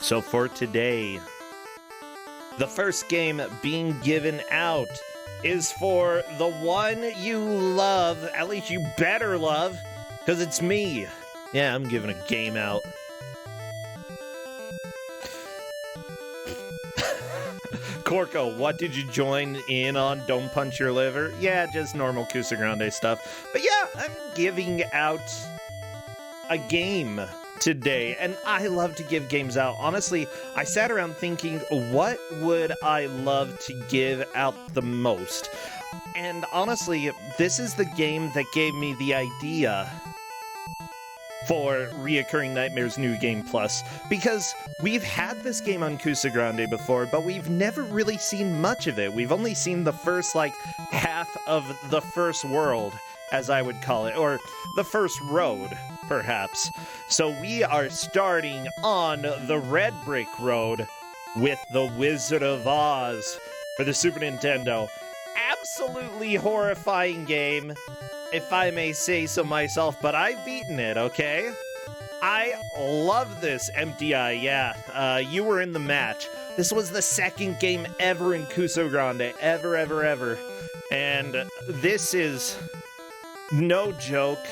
So for today, the first game being given out is for the one you love, at least you better love, because it's me. Yeah, I'm giving a game out. Corco, what did you join in on? Don't punch your liver? Yeah, just normal Kuso6rande stuff. But yeah, I'm giving out a game today, and I love to give games out. Honestly, I sat around thinking, what would I love to give out the most? And honestly, this is the game that gave me the idea for Reoccurring Nightmares New Game Plus, because we've had this game on Kuso6rande before, but we've never really seen much of it. We've only seen the first, half of the first world, as I would call it, or the first road, perhaps. So we are starting on the Red Brick Road with The Wizard of Oz for the Super Nintendo. Absolutely horrifying game, if I may say so myself, but I've beaten it, okay? I love this, Empty Eye, yeah. You were in the match. This was the second game ever in Kuso6rande, ever. And this is no joke.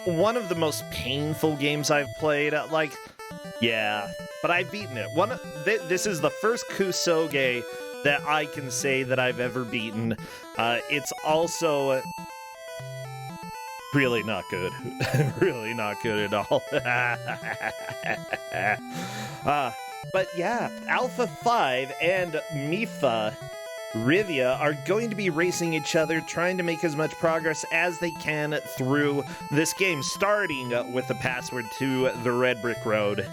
One of the most painful games I've played. Yeah, but I've beaten it. This is the first Kusoge that I can say that I've ever beaten. It's also really not good. Really not good at all. But yeah, Alpha 5 and Mifa Rivia are going to be racing each other, trying to make as much progress as they can through this game, starting with the password to the Red Brick Road.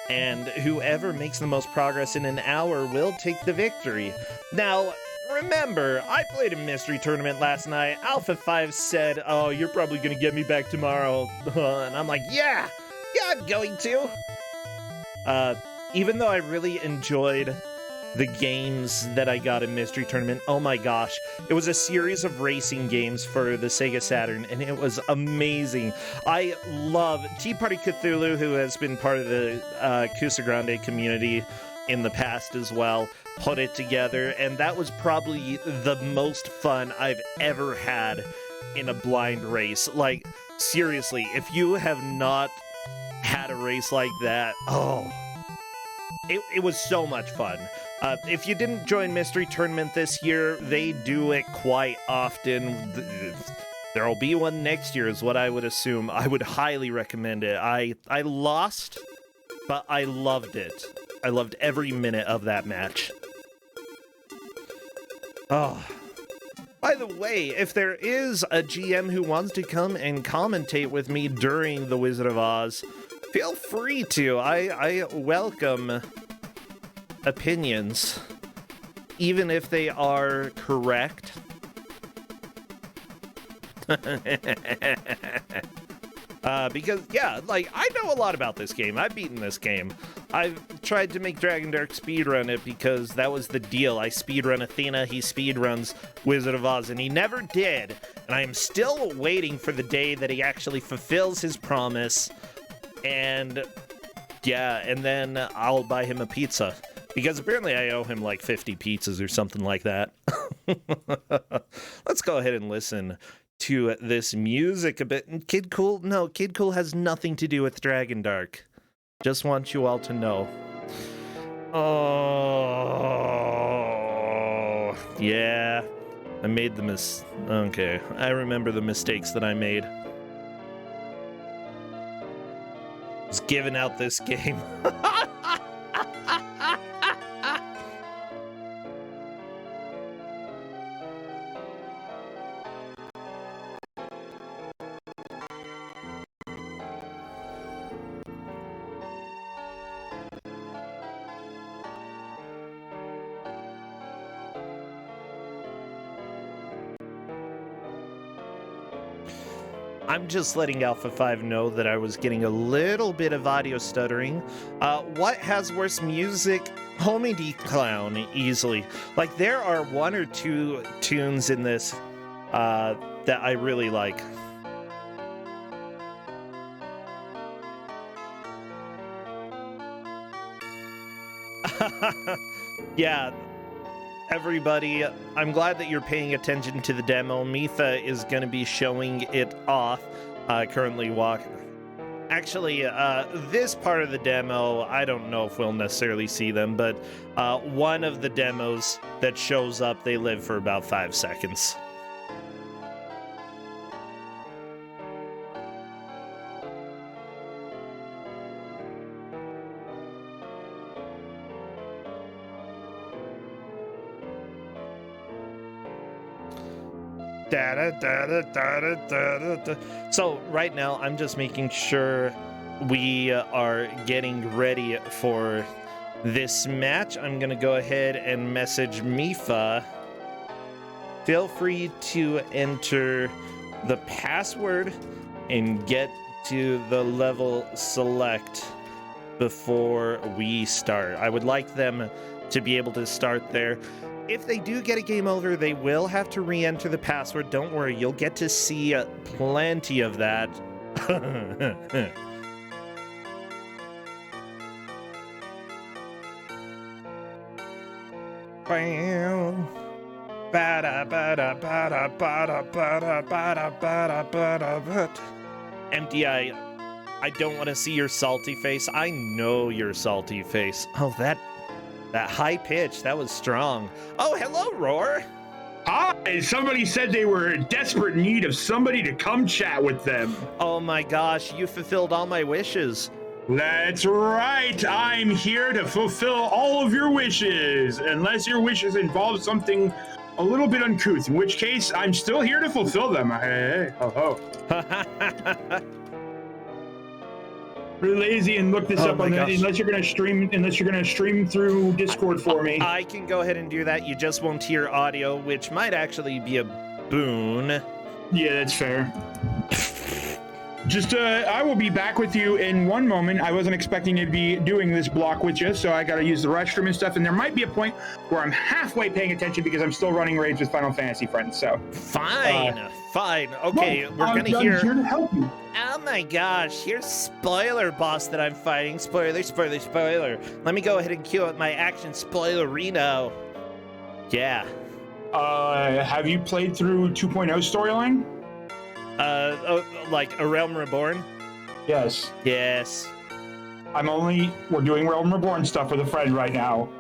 And whoever makes the most progress in an hour will take the victory. Now, remember, I played a mystery tournament last night. Alpha 5 said, "Oh, you're probably going to get me back tomorrow." And I'm like, yeah, I'm going to. Even though I really enjoyed the games that I got in Mystery Tournament, oh my gosh, it was a series of racing games for the Sega Saturn, and it was amazing. I love Tea Party Cthulhu, who has been part of the Kuso6rande community in the past as well, put it together, and that was probably the most fun I've ever had in a blind race. Like, seriously, if you have not had a race like that, it was so much fun. If you didn't join Mystery Tournament this year, they do it quite often. There'll be one next year is what I would assume. I would highly recommend it. I lost, but I loved it. I loved every minute of that match. Oh. By the way, if there is a GM who wants to come and commentate with me during The Wizard of Oz, feel free to. I welcome opinions, even if they are correct. Because, yeah, I know a lot about this game. I've beaten this game. I've tried to make Dragon Dark speedrun it because that was the deal. I speedrun Athena, he speedruns Wizard of Oz, and he never did. And I am still waiting for the day that he actually fulfills his promise. And, yeah, and then I'll buy him a pizza. Because apparently I owe him 50 pizzas or something like that. Let's go ahead and listen to this music a bit. Kid Cool? No, Kid Cool has nothing to do with Dragon Dark. Just want you all to know. Oh, yeah. I made the Okay, I remember the mistakes that I made. I was giving out this game. I'm just letting Alpha 5 know that I was getting a little bit of audio stuttering. What has worse music? Homie D Clown, easily. There are one or two tunes in this that I really like. Yeah, everybody, I'm glad that you're paying attention to the demo. Mitha is going to be showing it off. Currently walking. Actually, this part of the demo, I don't know if we'll necessarily see them, but one of the demos that shows up, they live for about 5 seconds. So right now, I'm just making sure we are getting ready for this match. I'm going to go ahead and message Mifa. Feel free to enter the password and get to the level select before we start. I would like them to be able to start there. If they do get a game over, they will have to re-enter the password. Don't worry, you'll get to see plenty of that. Empty, I don't want to see your salty face. I know your salty face. Oh, that high pitch, that was strong. Oh, hello, Roar. Hi, somebody said they were in desperate need of somebody to come chat with them. Oh my gosh, you fulfilled all my wishes. That's right. I'm here to fulfill all of your wishes, unless your wishes involve something a little bit uncouth, in which case I'm still here to fulfill them. Hey, ho, ho. Really lazy and look this up on that, unless you're gonna stream through Discord for me. I can go ahead and do that. You just won't hear audio, which might actually be a boon. Yeah, that's fair. Just I will be back with you in one moment. I wasn't expecting to be doing this block with you, so I gotta use the restroom and stuff, and there might be a point where I'm halfway paying attention because I'm still running raids with Final Fantasy friends, so. Fine. Okay, we're gonna hear. I'm here to help you. Oh my gosh, here's Spoiler Boss that I'm fighting. Spoiler. Let me go ahead and cue up my action spoilerino. Yeah. Have you played through 2.0 storyline? Like A Realm Reborn? Yes. Yes. We're doing Realm Reborn stuff with a friend right now.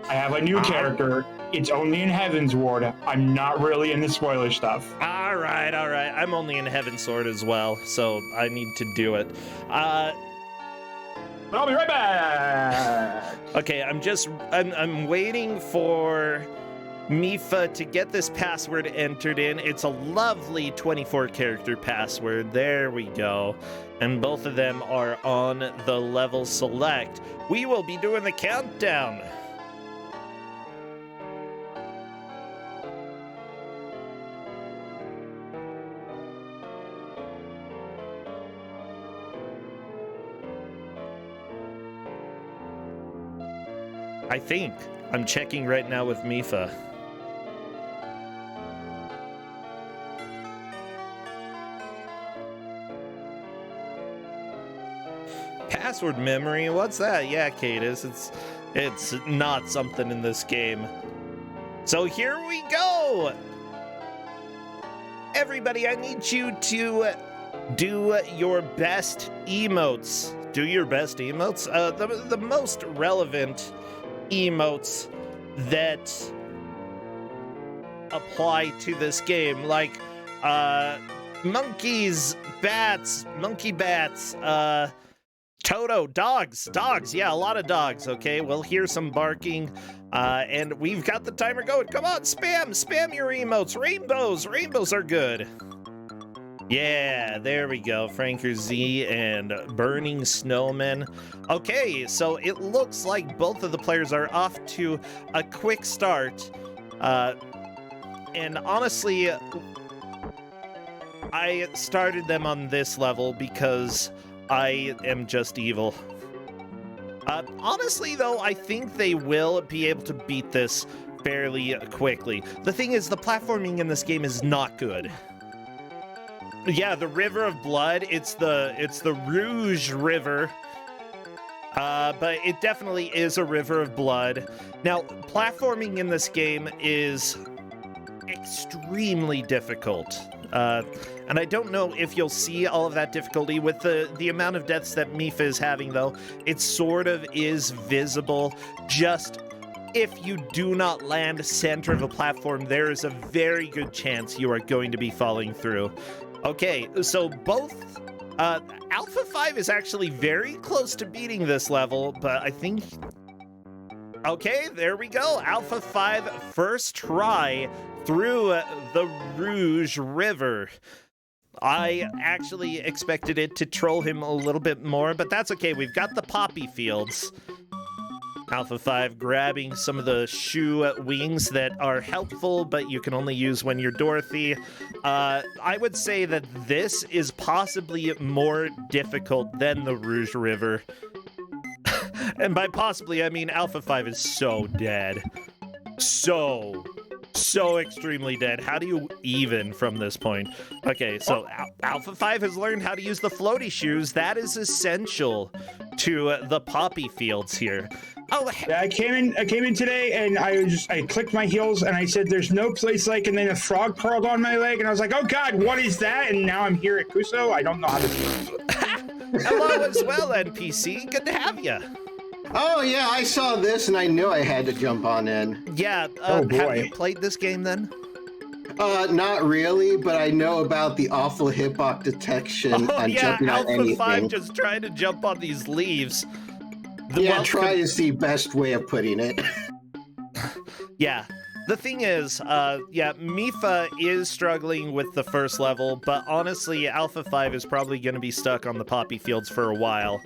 I have a new character. It's only in Heaven's Ward. I'm not really in the spoiler stuff. All right. I'm only in Heaven's Sword as well, so I need to do it. But I'll be right back. Okay, I'm waiting for Mifa to get this password entered in. It's a lovely 24-character password. There we go. And both of them are on the level select. We will be doing the countdown. I think I'm checking right now with Mifa. Password memory? What's that? Yeah, Cadus, it's not something in this game. So here we go! Everybody, I need you to do your best emotes. Do your best emotes? The most relevant emotes that apply to this game, like monkeys, bats, monkey bats, Toto, dogs, yeah, a lot of dogs. Okay, we'll hear some barking, and we've got the timer going. Come on, spam your emotes. Rainbows are good. Yeah, there we go. Franker Z and Burning Snowman. Okay, so it looks like both of the players are off to a quick start. And honestly, I started them on this level because I am just evil. Honestly, though, I think they will be able to beat this fairly quickly. The thing is, the platforming in this game is not good. Yeah, the River of Blood, it's the Rouge River. But it definitely is a river of blood. Now, platforming in this game is extremely difficult. And I don't know if you'll see all of that difficulty with the amount of deaths that Mifa is having, though. It sort of is visible. Just if you do not land center of a platform, there is a very good chance you are going to be falling through. Okay, so both... Alpha 5 is actually very close to beating this level, but I think... Okay, there we go. Alpha 5 first try through the Rouge River. I actually expected it to troll him a little bit more, but that's okay. We've got the poppy fields. Alpha 5 grabbing some of the shoe wings that are helpful, but you can only use when you're Dorothy. I would say that this is possibly more difficult than the Rouge River. And by possibly, I mean Alpha 5 is so dead. So extremely dead. How do you even from this point? Okay, so Alpha 5 has learned how to use the floaty shoes. That is essential to the poppy fields here. Oh, yeah, I came in today and I clicked my heels and I said there's no place like, and then a frog crawled on my leg and I was like, oh god, what is that? And now I'm here at Kuso. I don't know how to do it. Hello as well, NPC. Good to have you. Oh yeah, I saw this and I knew I had to jump on in. Yeah, oh boy. Have you played this game then? Not really, but I know about the awful hitbox detection and jumping on anything. Alpha 5 just trying to jump on these leaves. Try is the best way of putting it. Yeah. The thing is, Mifa is struggling with the first level, but honestly, Alpha 5 is probably going to be stuck on the poppy fields for a while.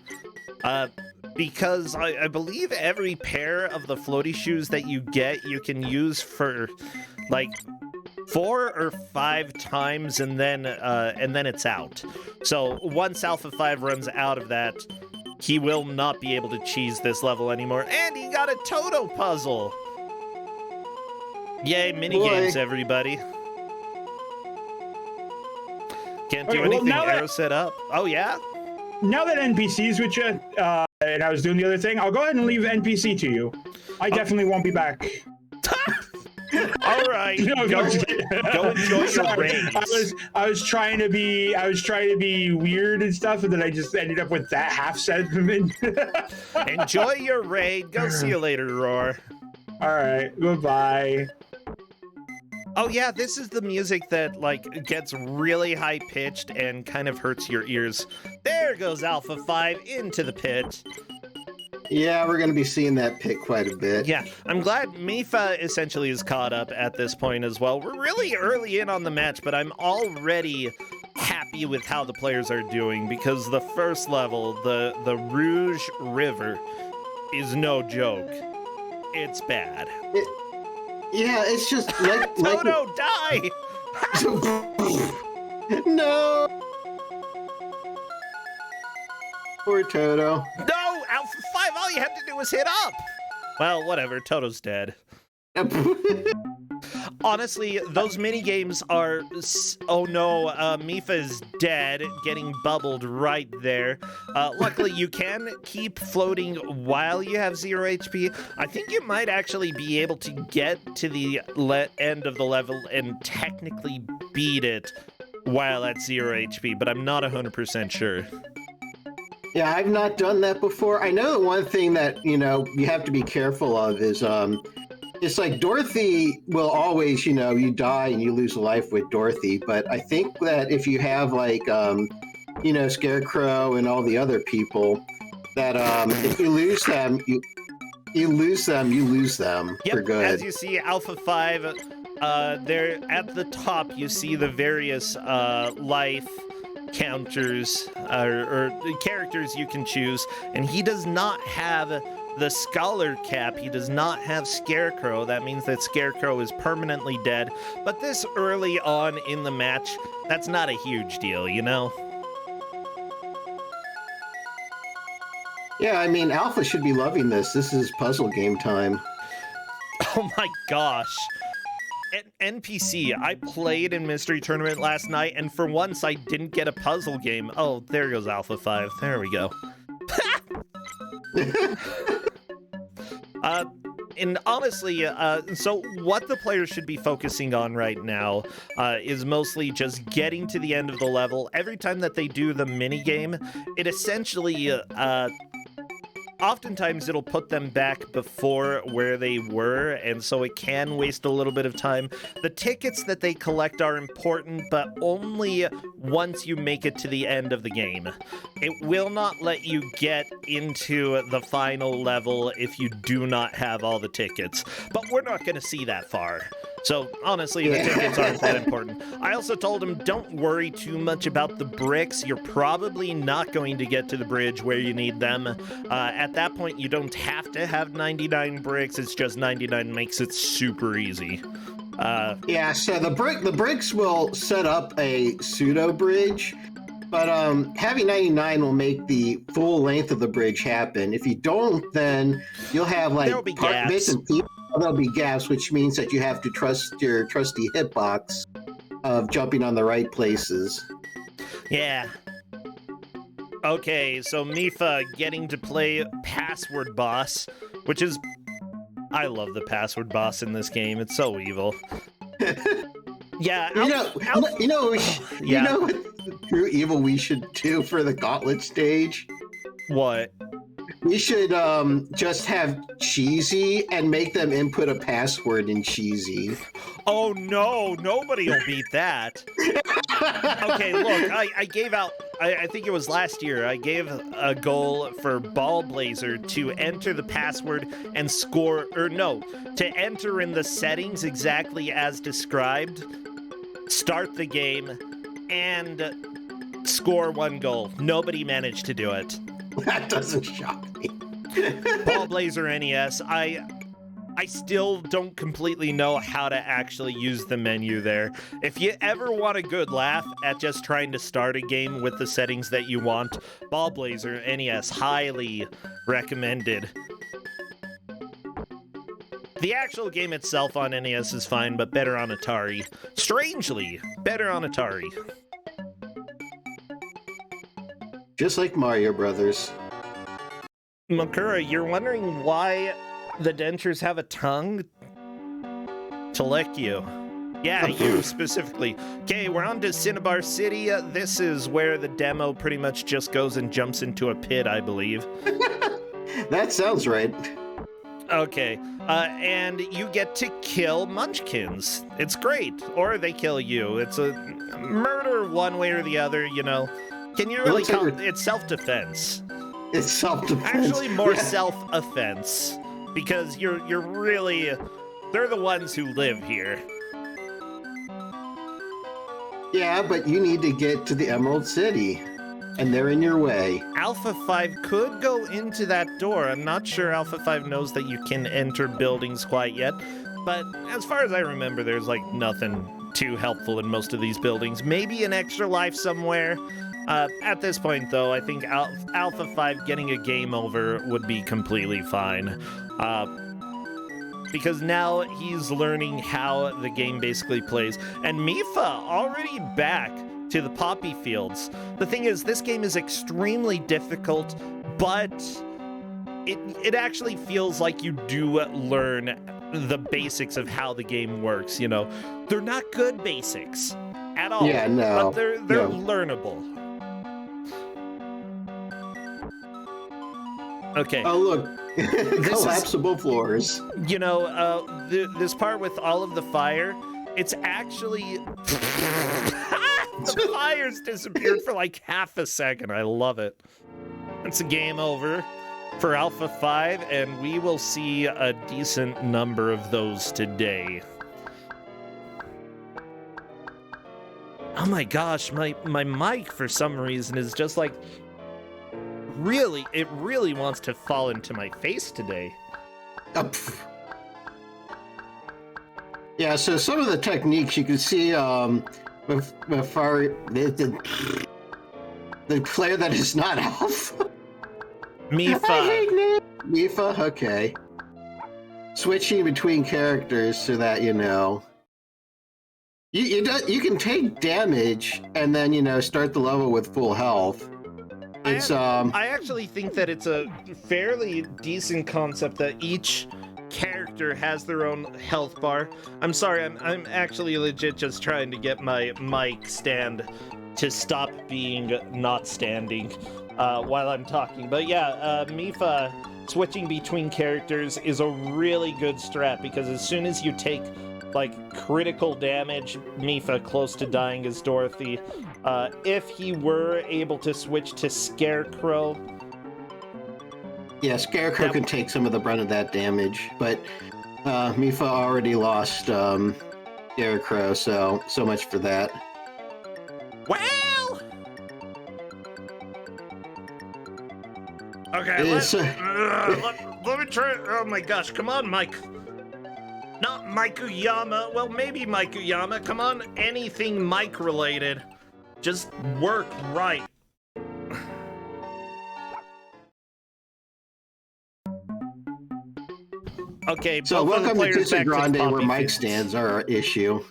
Because I believe every pair of the floaty shoes that you get, you can use for, like, 4 or 5 times, and then it's out. So once Alpha 5 runs out of that, he will not be able to cheese this level anymore. And he got a Toto puzzle! Yay, minigames, everybody. Can't do anything, arrow set up. Oh, yeah? Now that NPC's with you, and I was doing the other thing, I'll go ahead and leave NPC to you. I definitely won't be back. All right, go enjoy your raids. I was trying to be weird and stuff, and then I just ended up with that half sentiment. Enjoy your raid. Go see you later, Roar. All right, goodbye. Oh yeah, this is the music that like gets really high pitched and kind of hurts your ears. There goes Alpha 5 into the pit. Yeah, we're going to be seeing that pit quite a bit. Yeah, I'm glad Mifa essentially is caught up at this point as well. We're really early in on the match, but I'm already happy with how the players are doing because the first level, the Rouge River, is no joke. It's bad. Yeah, it's just like... Toto, die! No! Poor Toto. No! Alpha 5, all you had to do was hit up! Well, whatever, Toto's dead. Honestly, those minigames are... Oh no, Mifa is dead, getting bubbled right there. Luckily, you can keep floating while you have 0 HP. I think you might actually be able to get to the end of the level and technically beat it while at 0 HP, but I'm not 100% sure. Yeah, I've not done that before. I know that one thing that, you have to be careful of is... It's like Dorothy will always, you die and you lose a life with Dorothy. But I think that if you have like, Scarecrow and all the other people, that if you lose them, you lose them for good. As you see, Alpha 5, there at the top, you see the various life counters or characters you can choose, and he does not have the Scholar Cap. He does not have Scarecrow. That means that Scarecrow is permanently dead. But this early on in the match, that's not a huge deal, Yeah, I mean, Alpha should be loving this. This is puzzle game time. Oh my gosh. NPC, I played in Mystery Tournament last night, and for once I didn't get a puzzle game. Oh, there goes Alpha 5. There we go. And honestly, so what the players should be focusing on right now is mostly just getting to the end of the level. Every time that they do the mini game, it essentially oftentimes it'll put them back before where they were, and so it can waste a little bit of time. The tickets that they collect are important, but only once you make it to the end of the game. It will not let you get into the final level if you do not have all the tickets, but we're not going to see that far. So, honestly, the tickets aren't that important. I also told him, don't worry too much about the bricks. You're probably not going to get to the bridge where you need them. At that point, you don't have to have 99 bricks. It's just 99 makes it super easy. Yeah, so the bricks will set up a pseudo bridge, but having 99 will make the full length of the bridge happen. If you don't, then you'll have like There'll be gaps. bits and pieces. There'll be gaps, which means that you have to trust your trusty hitbox of jumping on the right places. Yeah. Okay, so Mifa getting to play Password Boss, which is... I love the Password Boss in this game. It's so evil. Yeah. You know what true evil we should do for the Gauntlet stage? What? We should just have Cheesy and make them input a password in Cheesy. Oh no, nobody will beat that. Okay, look, I gave out, I think it was last year, I gave a goal for Ball Blazer to enter the password and score, or no, to enter in the settings exactly as described, start the game, and score 1 goal. Nobody managed to do it. That doesn't shock me. Ball Blazer NES, I still don't completely know how to actually use the menu there. If you ever want a good laugh at just trying to start a game with the settings that you want, Ball Blazer NES, highly recommended. The actual game itself on NES is fine, but better on Atari. Strangely, better on Atari. Just like Mario Brothers. Makura, you're wondering why the dentures have a tongue? To lick you. Yeah, you specifically. Okay, we're on to Cinnabar City. This is where the demo pretty much just goes and jumps into a pit, I believe. That sounds right. Okay, and you get to kill munchkins. It's great. Or they kill you. It's a murder one way or the other, you know. Can you really call it? It's self-defense. It's self-defense. Actually, more self-offense. Because you're really... They're the ones who live here. Yeah, but you need to get to the Emerald City. And they're in your way. Alpha 5 could go into that door. I'm not sure Alpha 5 knows that you can enter buildings quite yet. But as far as I remember, there's like nothing too helpful in most of these buildings. Maybe an extra life somewhere. At this point, though, I think Alpha 5 getting a game over would be completely fine. Because now he's learning how the game basically plays. And Mifa already back to the poppy fields. The thing is, this game is extremely difficult, but it actually feels like you do learn the basics of how the game works, you know. They're not good basics at all. Yeah, no. But they're learnable. Okay. Oh, look. Collapsible floors. You know, this part with all of the fire, it's actually... The fire's disappeared for like half a second. I love it. It's a game over for Alpha 5, and we will see a decent number of those today. Oh my gosh, my mic for some reason is just like... It really wants to fall into my face today. Yeah, so some of the techniques you can see before the player that is not Alpha. Mifa. Mifa, okay. Switching between characters so that, you know... You can take damage and then, you know, start the level with full health. It's I actually think that it's a fairly decent concept that each character has their own health bar. I'm sorry, I'm actually legit just trying to get my mic stand to stop being not standing while I'm talking. But yeah, Mifa switching between characters is a really good strat, because as soon as you take like critical damage, Mifa close to dying as Dorothy, if he were able to switch to Scarecrow. Yeah, Scarecrow can take some of the brunt of that damage, but Mifa already lost Scarecrow, so much for that. Well, okay, let me try. Oh my gosh, come on, Mike. Not Mikuyama. Well, maybe Mikuyama. Come on, anything Mike related. Just work right. Okay, So both of the welcome to players back Kuso6rande, to where Poppy mic Fields. stands are our issue.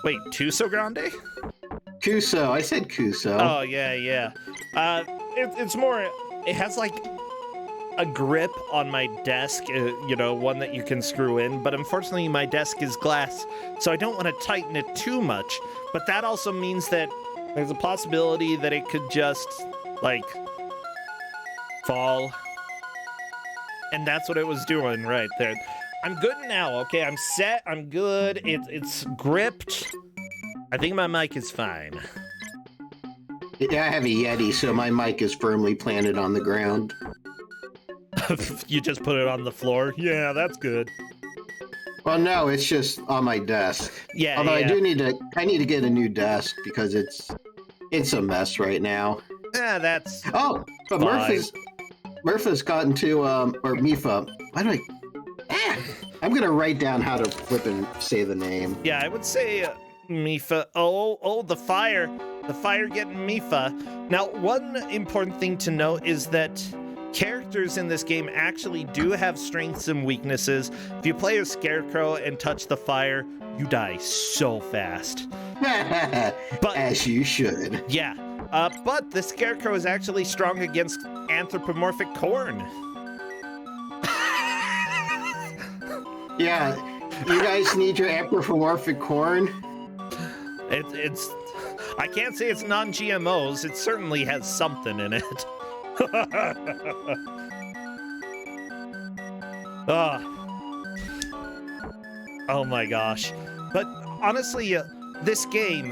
Wait, Kuso6rande? Kuso, I said Kuso. Oh, yeah. It's more, it has like a grip on my desk, one that you can screw in, but unfortunately my desk is glass, so I don't want to tighten it too much. But that also means that there's a possibility that it could just, like, fall. And that's what it was doing right there. I'm good now, okay? I'm set, I'm good, it's gripped. I think my mic is fine. Yeah, I have a Yeti, so my mic is firmly planted on the ground. You just put it on the floor? Yeah, that's good. Well, no, it's just on my desk. Yeah, Although yeah. I need to get a new desk because it's a mess right now. Yeah, that's... Oh, but fine. Murpha's gotten to or Mifa. Why do I'm gonna write down how to flip and say the name. Yeah, I would say Mifa. Oh, the fire. The fire getting Mifa. Now, one important thing to note is that characters in this game actually do have strengths and weaknesses. If you play as Scarecrow and touch the fire, you die so fast. But As you should. yeah, but the Scarecrow is actually strong against anthropomorphic corn. Yeah, you guys need your anthropomorphic corn. It's I can't say it's non-GMOs. It certainly has something in it. Oh my gosh. But honestly, this game,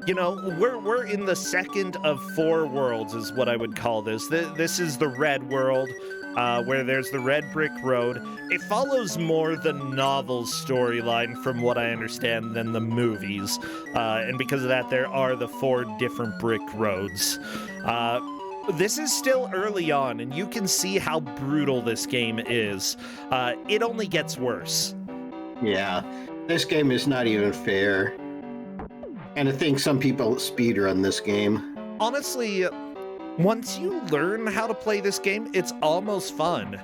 we're in the second of 4 worlds is what I would call this. This is the red world, where there's the red brick road. It follows more the novel storyline from what I understand than the movies. And because of that, there are the 4 different brick roads. This is still early on, and you can see how brutal this game is. It only gets worse. Yeah, this game is not even fair. And I think some people speedrun this game. Honestly, once you learn how to play this game, it's almost fun.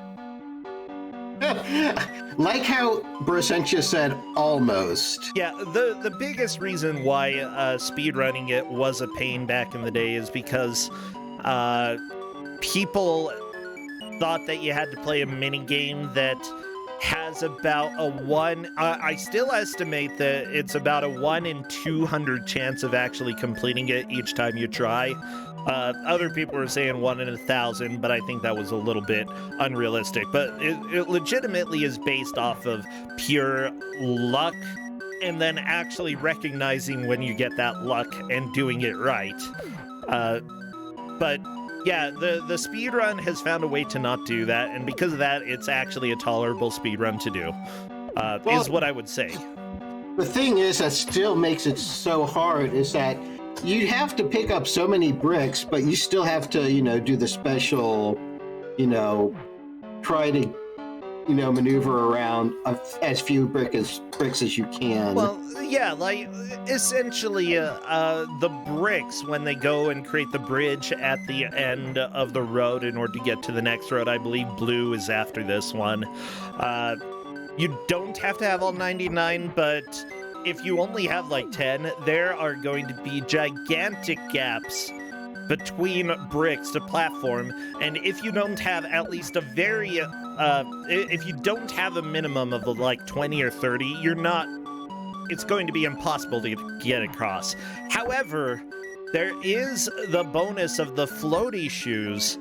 Like how Brasentia said, almost. Yeah, the biggest reason why speedrunning it was a pain back in the day is because people thought that you had to play a mini game that has about a 1... I still estimate that it's about a 1 in 200 chance of actually completing it each time you try. Other people were saying 1 in 1,000, but I think that was a little bit unrealistic. But it legitimately is based off of pure luck, and then actually recognizing when you get that luck and doing it right. But yeah, the speedrun has found a way to not do that, and because of that, it's actually a tolerable speedrun to do, is what I would say. The thing is that still makes it so hard is that you have to pick up so many bricks, but you still have to, do the special, try to, maneuver around as few bricks as you can. Well, yeah, like, essentially, the bricks, when they go and create the bridge at the end of the road in order to get to the next road, I believe blue is after this one. You don't have to have all 99, but if you only have like 10, there are going to be gigantic gaps between bricks to platform, and if you don't have at least a very, if you don't have a minimum of like 20 or 30, it's going to be impossible to get across. However, there is the bonus of the floaty shoes,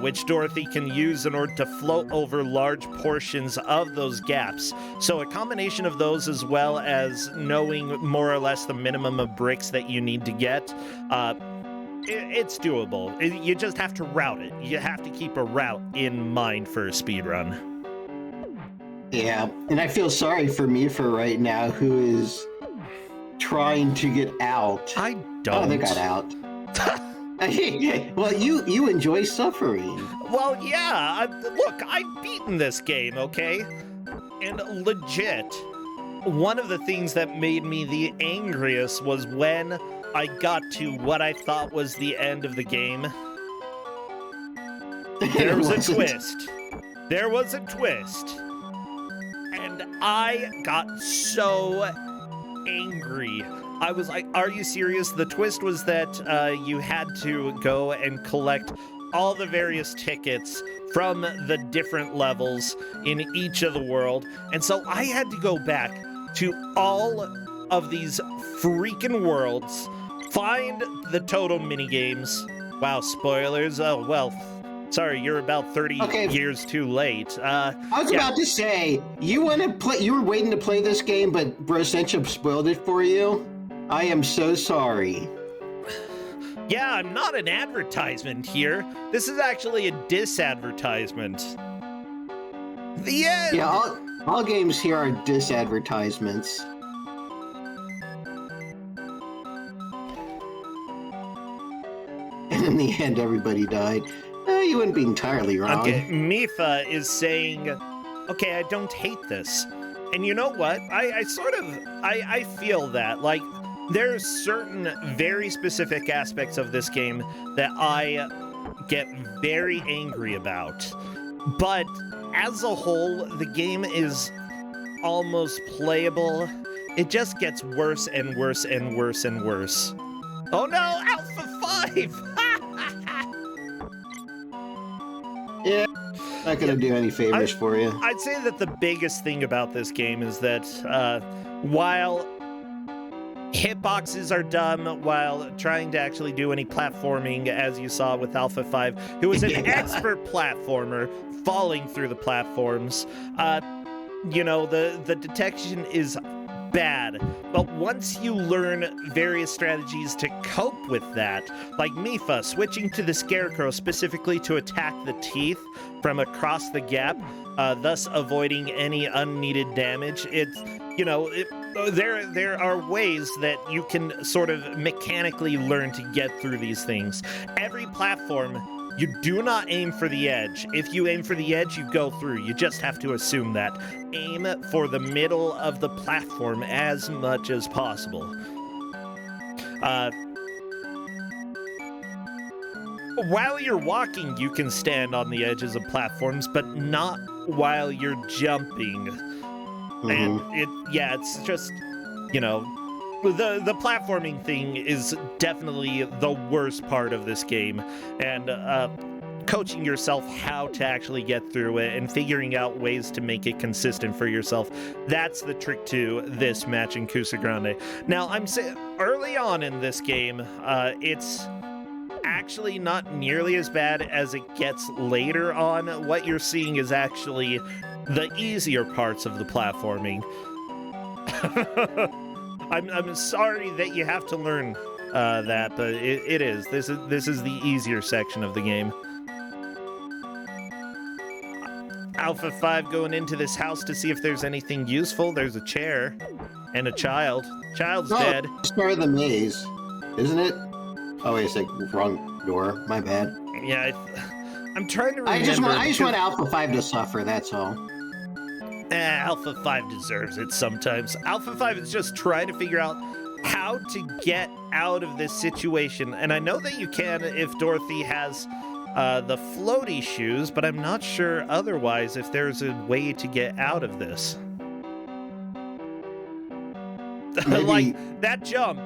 which Dorothy can use in order to float over large portions of those gaps. So a combination of those, as well as knowing more or less the minimum of bricks that you need to get, it's doable. You just have to route it. You have to keep a route in mind for a speedrun. Yeah, and I feel sorry for Mifa right now, who is trying to get out. I don't. Oh, they got out. Well, you enjoy suffering. Well, yeah. Look, I've beaten this game, okay? And legit, one of the things that made me the angriest was when I got to what I thought was the end of the game. There was a twist. There was a twist. And I got so angry. I was like, are you serious? The twist was that you had to go and collect all the various tickets from the different levels in each of the world. And so I had to go back to all of these freaking worlds, find the total minigames. Wow, spoilers. Oh, well, sorry, you're about 30 years too late. I was about to say, you were waiting to play this game, but Brosenchuk spoiled it for you. I am so sorry. Yeah, I'm not an advertisement here. This is actually a disadvertisement. The end! Yeah, all games here are disadvertisements. And in the end, everybody died. You wouldn't be entirely wrong. Okay, Mifa is saying, okay, I don't hate this. And you know what? I feel that. Like, there's certain very specific aspects of this game that I get very angry about. But as a whole, the game is almost playable. It just gets worse and worse and worse and worse. Oh no, Alpha 5! Yeah, not gonna do any favors for you. I'd say that the biggest thing about this game is that while hitboxes are dumb, while trying to actually do any platforming, as you saw with Alpha 5, who is an expert platformer falling through the platforms, you know, the detection is bad, but once you learn various strategies to cope with that, like Mifa switching to the Scarecrow specifically to attack the teeth from across the gap, thus avoiding any unneeded damage, there are ways that you can sort of mechanically learn to get through these things. Every platform, you do not aim for the edge. If you aim for the edge, you go through. You just have to assume that. Aim for the middle of the platform as much as possible. While you're walking, you can stand on the edges of platforms, but not while you're jumping. Mm-hmm. And it's just, you know, the platforming thing is definitely the worst part of this game, and coaching yourself how to actually get through it and figuring out ways to make it consistent for yourself, that's the trick to this match in Kuso6rande. Now, I'm saying early on in this game, it's actually not nearly as bad as it gets later on. What you're seeing is actually the easier parts of the platforming. I'm sorry that you have to learn that, but it is. This is the easier section of the game. Alpha 5 going into this house to see if there's anything useful. There's a chair and a child. Child's dead. Start of the maze, isn't it? Oh wait a sec, wrong door. My bad. Yeah, I'm trying to remember. I just want Alpha 5 to suffer. That's all. Alpha 5 deserves it sometimes. Alpha 5 is just trying to figure out how to get out of this situation. And I know that you can if Dorothy has the floaty shoes, but I'm not sure otherwise if there's a way to get out of this. Maybe... like that jump.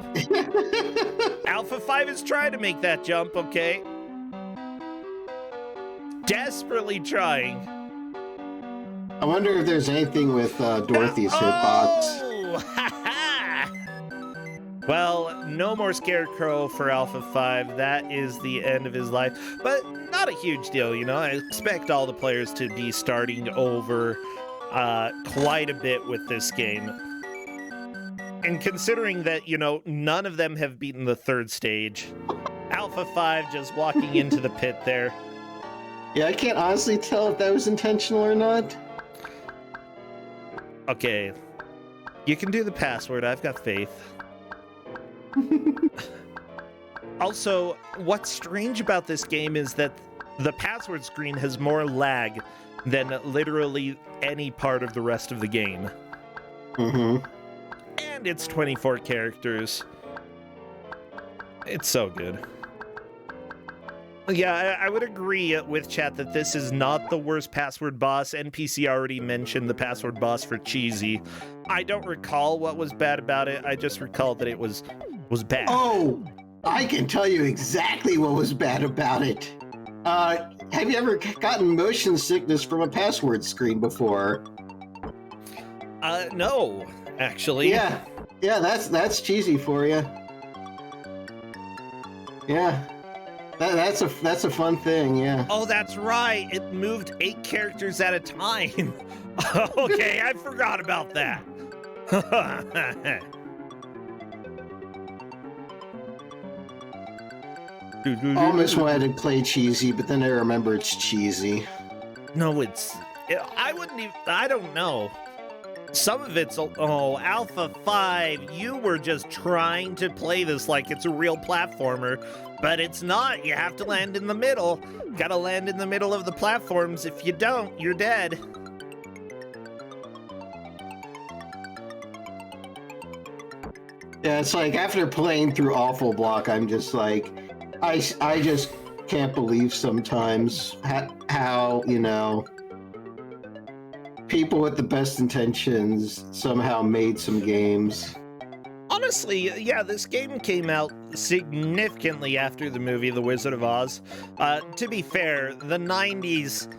Alpha 5 is trying to make that jump, okay? Desperately trying. I wonder if there's anything with Dorothy's hitbox. Oh! Ha ha! Well, no more Scarecrow for Alpha 5. That is the end of his life. But not a huge deal, you know? I expect all the players to be starting over quite a bit with this game. And considering that, you know, none of them have beaten the third stage, Alpha 5 just walking into the pit there. Yeah, I can't honestly tell if that was intentional or not. Okay, you can do the password. I've got faith. Also, what's strange about this game is that the password screen has more lag than literally any part of the rest of the game. Mm-hmm. And it's 24 characters. It's so good. Yeah, I would agree with chat that this is not the worst password boss. NPC already mentioned the password boss for Cheesy. I don't recall what was bad about it. I just recall that it was bad. Oh, I can tell you exactly what was bad about it. Have you ever gotten motion sickness from a password screen before? No, actually. Yeah, that's Cheesy for you. Yeah. That's a fun thing, yeah. Oh, that's right. It moved 8 characters at a time. Okay, I forgot about that. I almost wanted to play Cheesy, but then I remember it's cheesy. No, I don't know. Some of it's, Alpha 5, you were just trying to play this like it's a real platformer, but it's not. You have to land in the middle. Gotta land in the middle of the platforms. If you don't, you're dead. Yeah, it's like after playing through Awful Block, I'm just like, I just can't believe sometimes how, you know, people with the best intentions somehow made some games. Honestly, yeah, this game came out significantly after the movie The Wizard of Oz. To be fair, the 90s,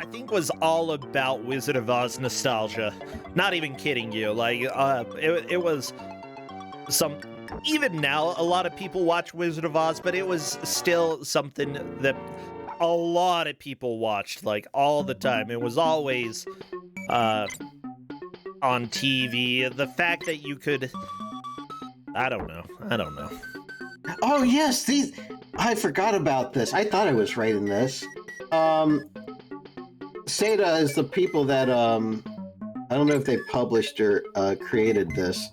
I think, was all about Wizard of Oz nostalgia. Not even kidding you. Like, it was some... Even now, a lot of people watch Wizard of Oz, but it was still something that a lot of people watched, like, all the time. It was always on TV. The fact that you could... I don't know. Oh, yes, I forgot about this. I thought I was right in this. Sega is the people that, I don't know if they published or created this,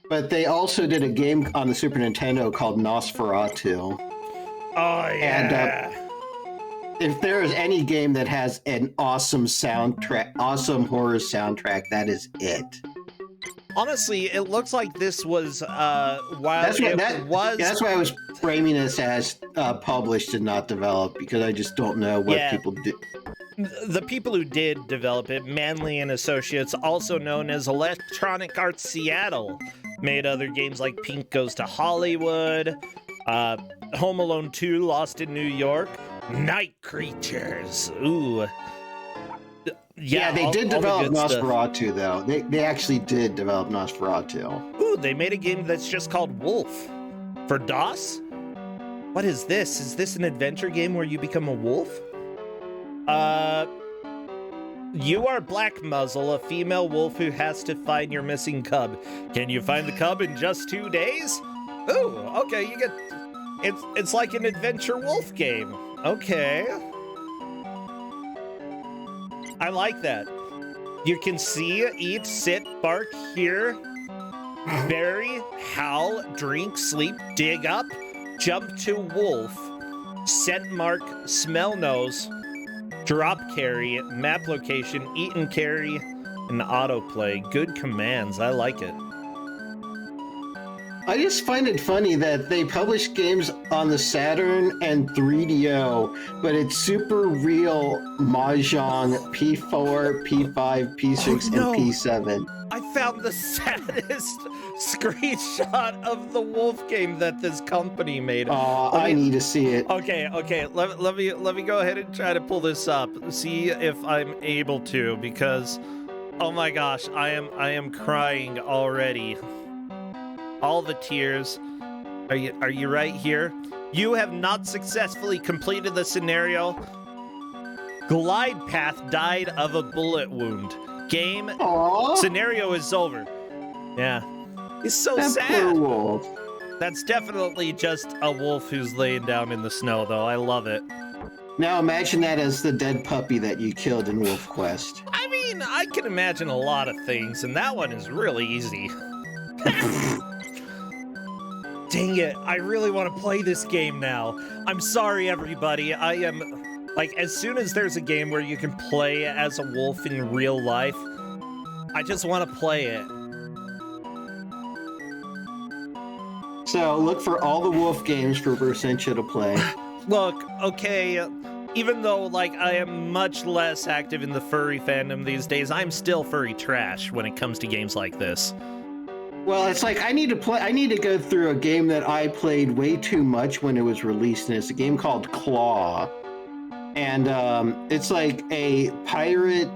but they also did a game on the Super Nintendo called Nosferatu. Oh, yeah. And if there is any game that has an awesome soundtrack, awesome horror soundtrack, that is it. Honestly, it looks like this was, That's why I was framing this as published and not developed, because I just don't know what people do. The people who did develop it, Manley and Associates, also known as Electronic Arts Seattle, made other games like Pink Goes to Hollywood, Home Alone 2, Lost in New York, Night Creatures. Ooh. Yeah, they did develop Nosferatu, though. They actually did develop Nosferatu. Ooh, they made a game that's just called Wolf. For DOS? What is this? Is this an adventure game where you become a wolf? You are Black Muzzle, a female wolf who has to find your missing cub. Can you find the cub in just 2 days? Ooh, okay, you get... It's like an adventure wolf game. Okay. I like that. You can see, eat, sit, bark, hear, bury, howl, drink, sleep, dig up, jump to wolf, scent mark, smell nose, drop carry, map location, eat and carry, and autoplay. Good commands. I like it. I just find it funny that they publish games on the Saturn and 3DO, but it's Super Real Mahjong P4, P5, P6, Oh, no. and P7. I found the saddest screenshot of the wolf game that this company made. I need to see it. Okay. Let me go ahead and try to pull this up. See if I'm able to, because oh my gosh, I am crying already. All the tears. Are you right here? You have not successfully completed the scenario. Glide path died of a bullet wound. Game Aww. scenario is over. Yeah. It's so That sad. poor wolf. That's definitely just a wolf who's laying down in the snow, though. I love it. Now imagine that as the dead puppy that you killed in Wolf Quest. I mean, I can imagine a lot of things, and that one is really easy. Dang it, I really want to play this game now. I'm sorry, everybody. I am, like, as soon as there's a game where you can play as a wolf in real life, I just want to play it. So look for all the wolf games for Bersentia to play. Look, okay, even though, like, I am much less active in the furry fandom these days, I'm still furry trash when it comes to games like this. Well, it's like I need to go through a game that I played way too much when it was released, and it's a game called Claw. And it's like a pirate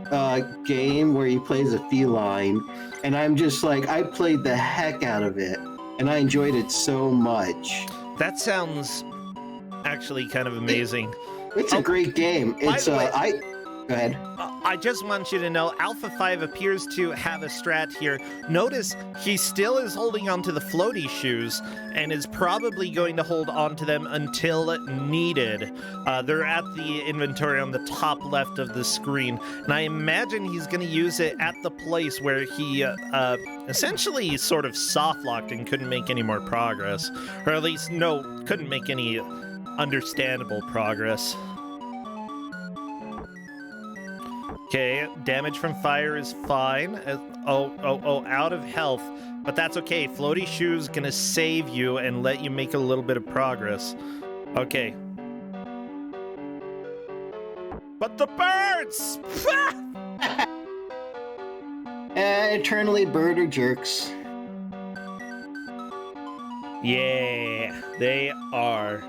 game where you play as a feline, and I'm just like, I played the heck out of it, and I enjoyed it so much. That sounds actually kind of amazing. It's a great game. It's by the way, go ahead. I just want you to know, Alpha 5 appears to have a strat here. Notice he still is holding onto the floaty shoes and is probably going to hold onto them until needed. They're at the inventory on the top left of the screen, and I imagine he's going to use it at the place where he essentially sort of soft-locked and couldn't make any more progress. Or at least, couldn't make any understandable progress. Okay, damage from fire is fine. Out of health. But that's okay. Floaty Shoe's gonna save you and let you make a little bit of progress. Okay. But the birds! Eternally bird or jerks. Yeah, they are.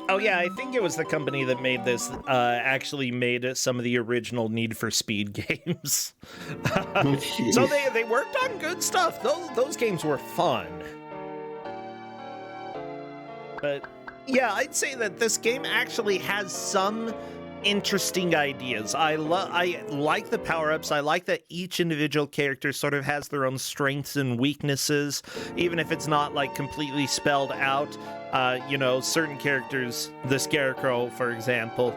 Oh yeah, I think it was the company that made this, actually made some of the original Need for Speed games. So they worked on good stuff. Those games were fun. But yeah, I'd say that this game actually has some interesting ideas. I like the power-ups. I like that each individual character sort of has their own strengths and weaknesses, even if it's not like completely spelled out. Certain characters, the Scarecrow, for example,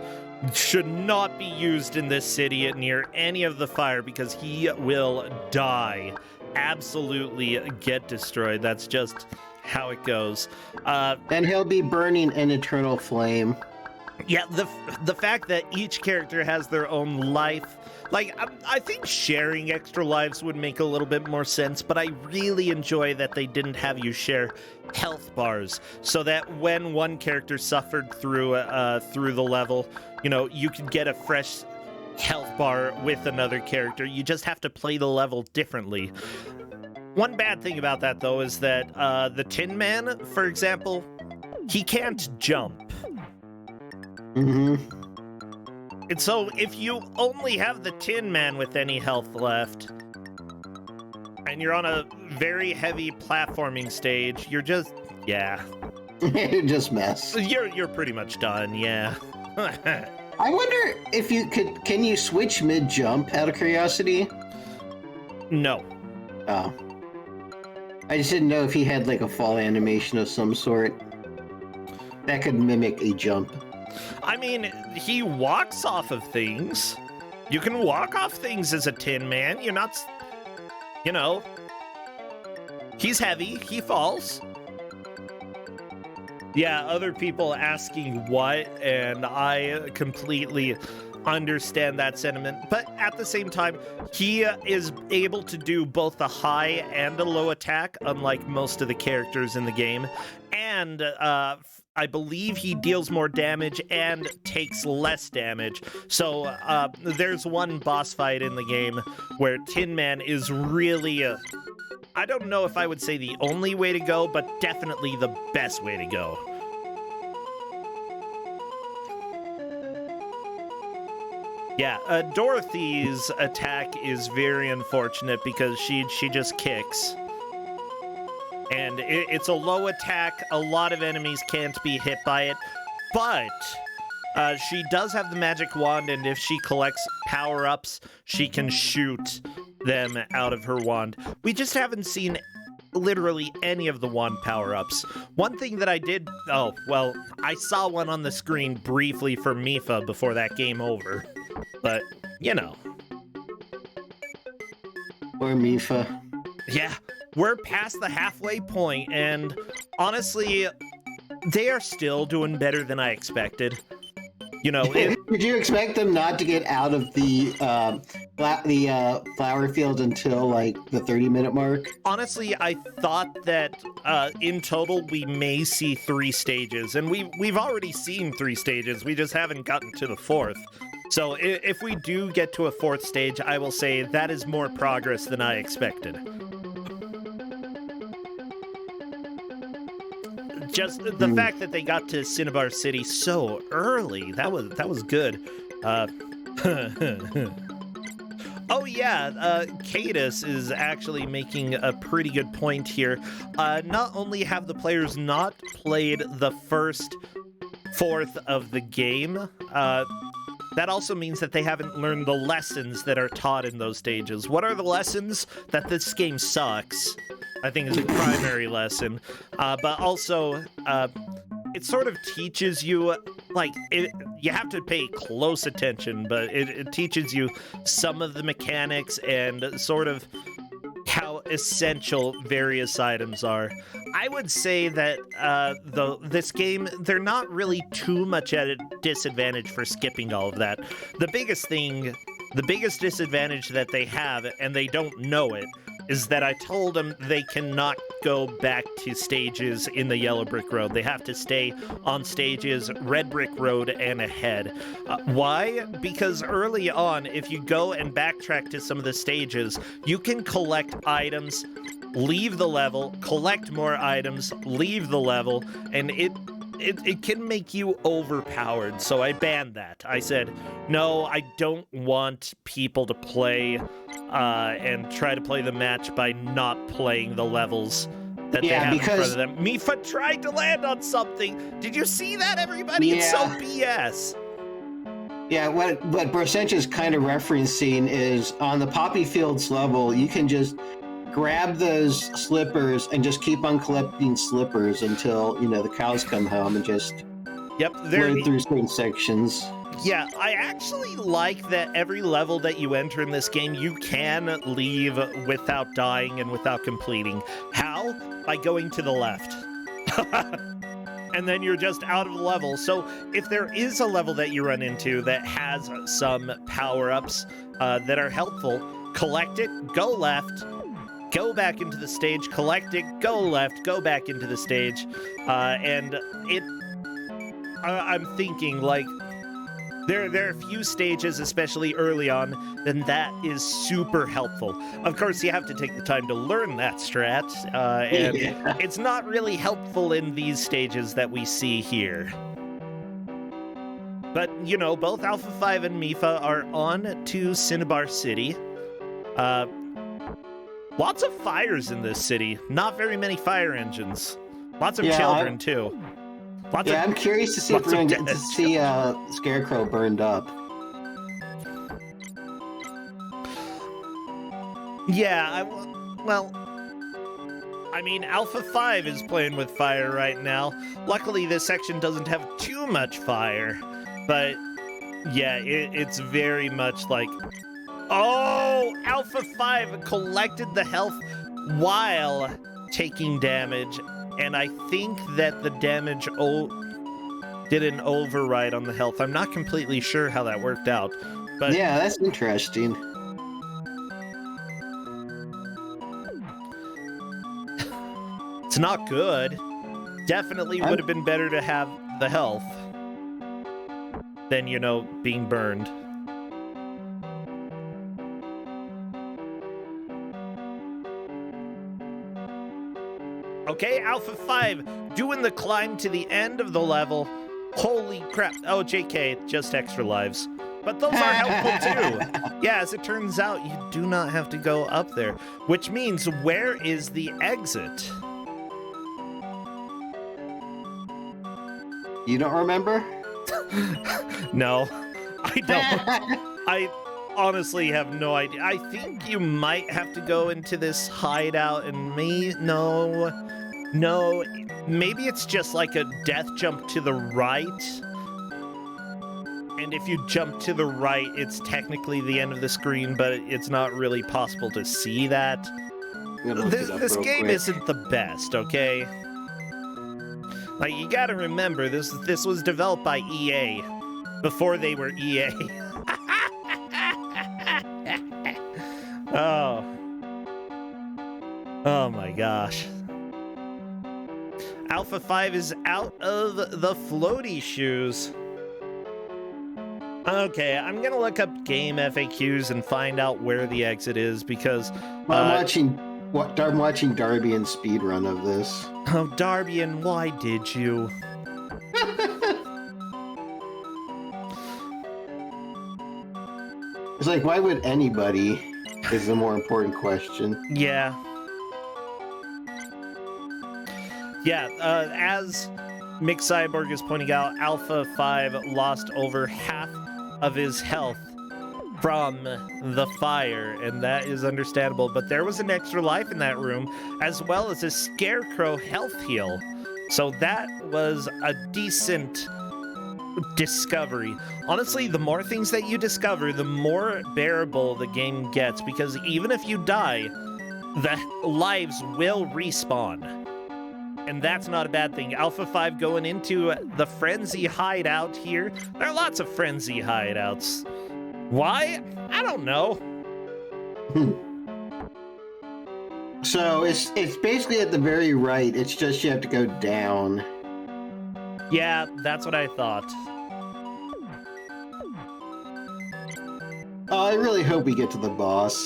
should not be used in this city near any of the fire because he will die. Absolutely get destroyed. That's just how it goes. And he'll be burning an eternal flame. Yeah, the fact that each character has their own life, like, I think sharing extra lives would make a little bit more sense, but I really enjoy that they didn't have you share health bars, so that when one character suffered through the level, you could get a fresh health bar with another character. You just have to play the level differently. One bad thing about that, though, is that the Tin Man, for example, he can't jump. Mm-hmm. And so if you only have the Tin Man with any health left, and you're on a very heavy platforming stage, you're just, yeah. Just mess. You're pretty much done, yeah. I wonder if can you switch mid-jump, out of curiosity? No. Oh. I just didn't know if he had like a fall animation of some sort that could mimic a jump. I mean, he walks off of things. You can walk off things as a Tin Man. You're not, he's heavy. He falls. Yeah, other people asking what, and I completely understand that sentiment. But at the same time, he is able to do both a high and a low attack, unlike most of the characters in the game. And I believe he deals more damage and takes less damage. So there's one boss fight in the game where Tin Man is really... I don't know if I would say the only way to go, but definitely the best way to go. Yeah, Dorothy's attack is very unfortunate because she just kicks. And it's a low attack. A lot of enemies can't be hit by it. But she does have the magic wand, and if she collects power-ups, she can shoot them out of her wand. We just haven't seen literally any of the wand power-ups. One thing that I did... Oh, well, I saw one on the screen briefly for Mipha before that game over. But, you know. Or Mipha. Yeah, we're past the halfway point, and honestly, they are still doing better than I expected. You know, did you expect them not to get out of the flower field until like the 30-minute mark? Honestly, I thought that in total we may see 3 stages, and we've already seen 3 stages. We just haven't gotten to the 4th. So if we do get to a 4th stage, I will say that is more progress than I expected. Just the fact that they got to Cinnabar City so early, that was good. Oh yeah, Cadus is actually making a pretty good point here. Not only have the players not played the first 4th of the game, that also means that they haven't learned the lessons that are taught in those stages. What are the lessons? That this game sucks, I think, is a primary lesson. But also, it sort of teaches you, like, you have to pay close attention, but it teaches you some of the mechanics and sort of how essential various items are. I would say that this game, they're not really too much at a disadvantage for skipping all of that. The biggest disadvantage that they have, and they don't know it, is that I told them they cannot go back to stages in the Yellow Brick Road. They have to stay on stages Red Brick Road and ahead. Why? Because early on, if you go and backtrack to some of the stages, you can collect items, leave the level, collect more items, leave the level, and it can make you overpowered. So I banned that. I said, no, I don't want people to play and try to play the match by not playing the levels that they have in front of them. Mipha tried to land on something. Did you see that, everybody? Yeah. It's so BS. Yeah, what Brossench is kind of referencing is on the Poppy Fields level, you can just grab those slippers and just keep on collecting slippers until, you know, the cows come home and just run through certain sections. Yeah, I actually like that every level that you enter in this game, you can leave without dying and without completing. How? By going to the left. And then you're just out of the level. So if there is a level that you run into that has some power-ups that are helpful, collect it, go left, go back into the stage, collect it, go left, go back into the stage, and I'm thinking, like, there are a few stages, especially early on, then that is super helpful. Of course, you have to take the time to learn that strat, and it's not really helpful in these stages that we see here. But, you know, both Alpha 5 and Mipha are on to Cinnabar City. Lots of fires in this city. Not very many fire engines. Lots of children, too. I'm curious to see if we're going to get to see Scarecrow burned up. Yeah, I mean, Alpha 5 is playing with fire right now. Luckily, this section doesn't have too much fire. But, yeah, it's very much like... Oh! Alpha 5 collected the health while taking damage. and I think that the damage did an override on the health. I'm not completely sure how that worked out, but Yeah, that's interesting. it's not good. Definitely would have been better to have the health than, being burned. Okay, Alpha 5, doing the climb to the end of the level. Holy crap. Oh, JK, just extra lives. But those are helpful too. Yeah, as it turns out, you do not have to go up there. Which means, where is the exit? You don't remember? No, I don't. I honestly have no idea. I think you might have to go into this hideout and no, maybe it's just like a death jump to the right. And if you jump to the right, it's technically the end of the screen, but it's not really possible to see that. This game isn't the best, okay? Like, you gotta remember, this was developed by EA before they were EA. Oh my gosh. Alpha 5 is out of the floaty shoes. Okay, I'm gonna look up game FAQs and find out where the exit is, because I'm watching Darby and speedrun of this. Oh, Darby, and why did you? It's like, why would anybody is the more important question. Yeah. Yeah, as Mick Cyborg is pointing out, Alpha 5 lost over half of his health from the fire, and that is understandable, but there was an extra life in that room, as well as a Scarecrow health heal. So that was a decent discovery. Honestly, the more things that you discover, the more bearable the game gets, because even if you die, the lives will respawn. And that's not a bad thing. Alpha 5 going into the Frenzy hideout here. There are lots of Frenzy hideouts. Why? I don't know. So it's basically at the very right. It's just you have to go down. Yeah, that's what I thought. Oh, I really hope we get to the boss.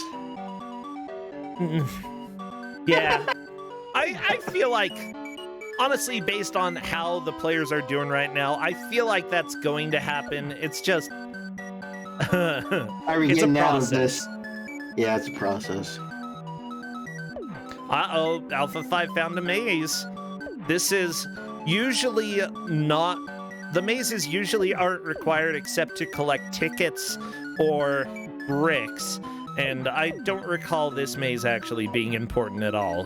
Yeah. I feel like, honestly, based on how the players are doing right now, I feel like that's going to happen. It's just... Are we it's getting a out process. of this? Yeah, it's a process. Uh-oh, Alpha 5 found a maze. This is usually not... The mazes usually aren't required except to collect tickets or bricks, and I don't recall this maze actually being important at all.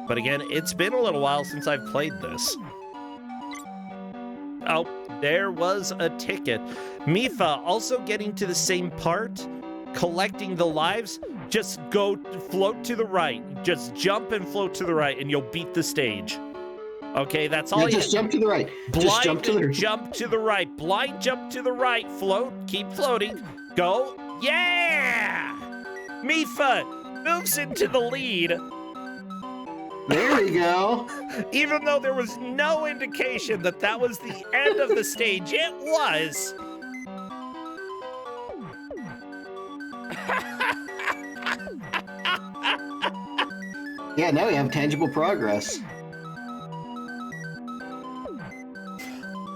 But again, it's been a little while since I've played this. Oh, there was a ticket. Mifa also getting to the same part, collecting the lives. Just go float to the right. Just jump and float to the right, and you'll beat the stage. Okay, that's all. Yeah, just jump to the right. Blind Just jump to the right. jump to the right. Blind jump to the right. Float. Keep floating. Go. Yeah! Mifa moves into the lead. There we go. Even though there was no indication that that was the end of the stage, it was. Yeah, now we have tangible progress.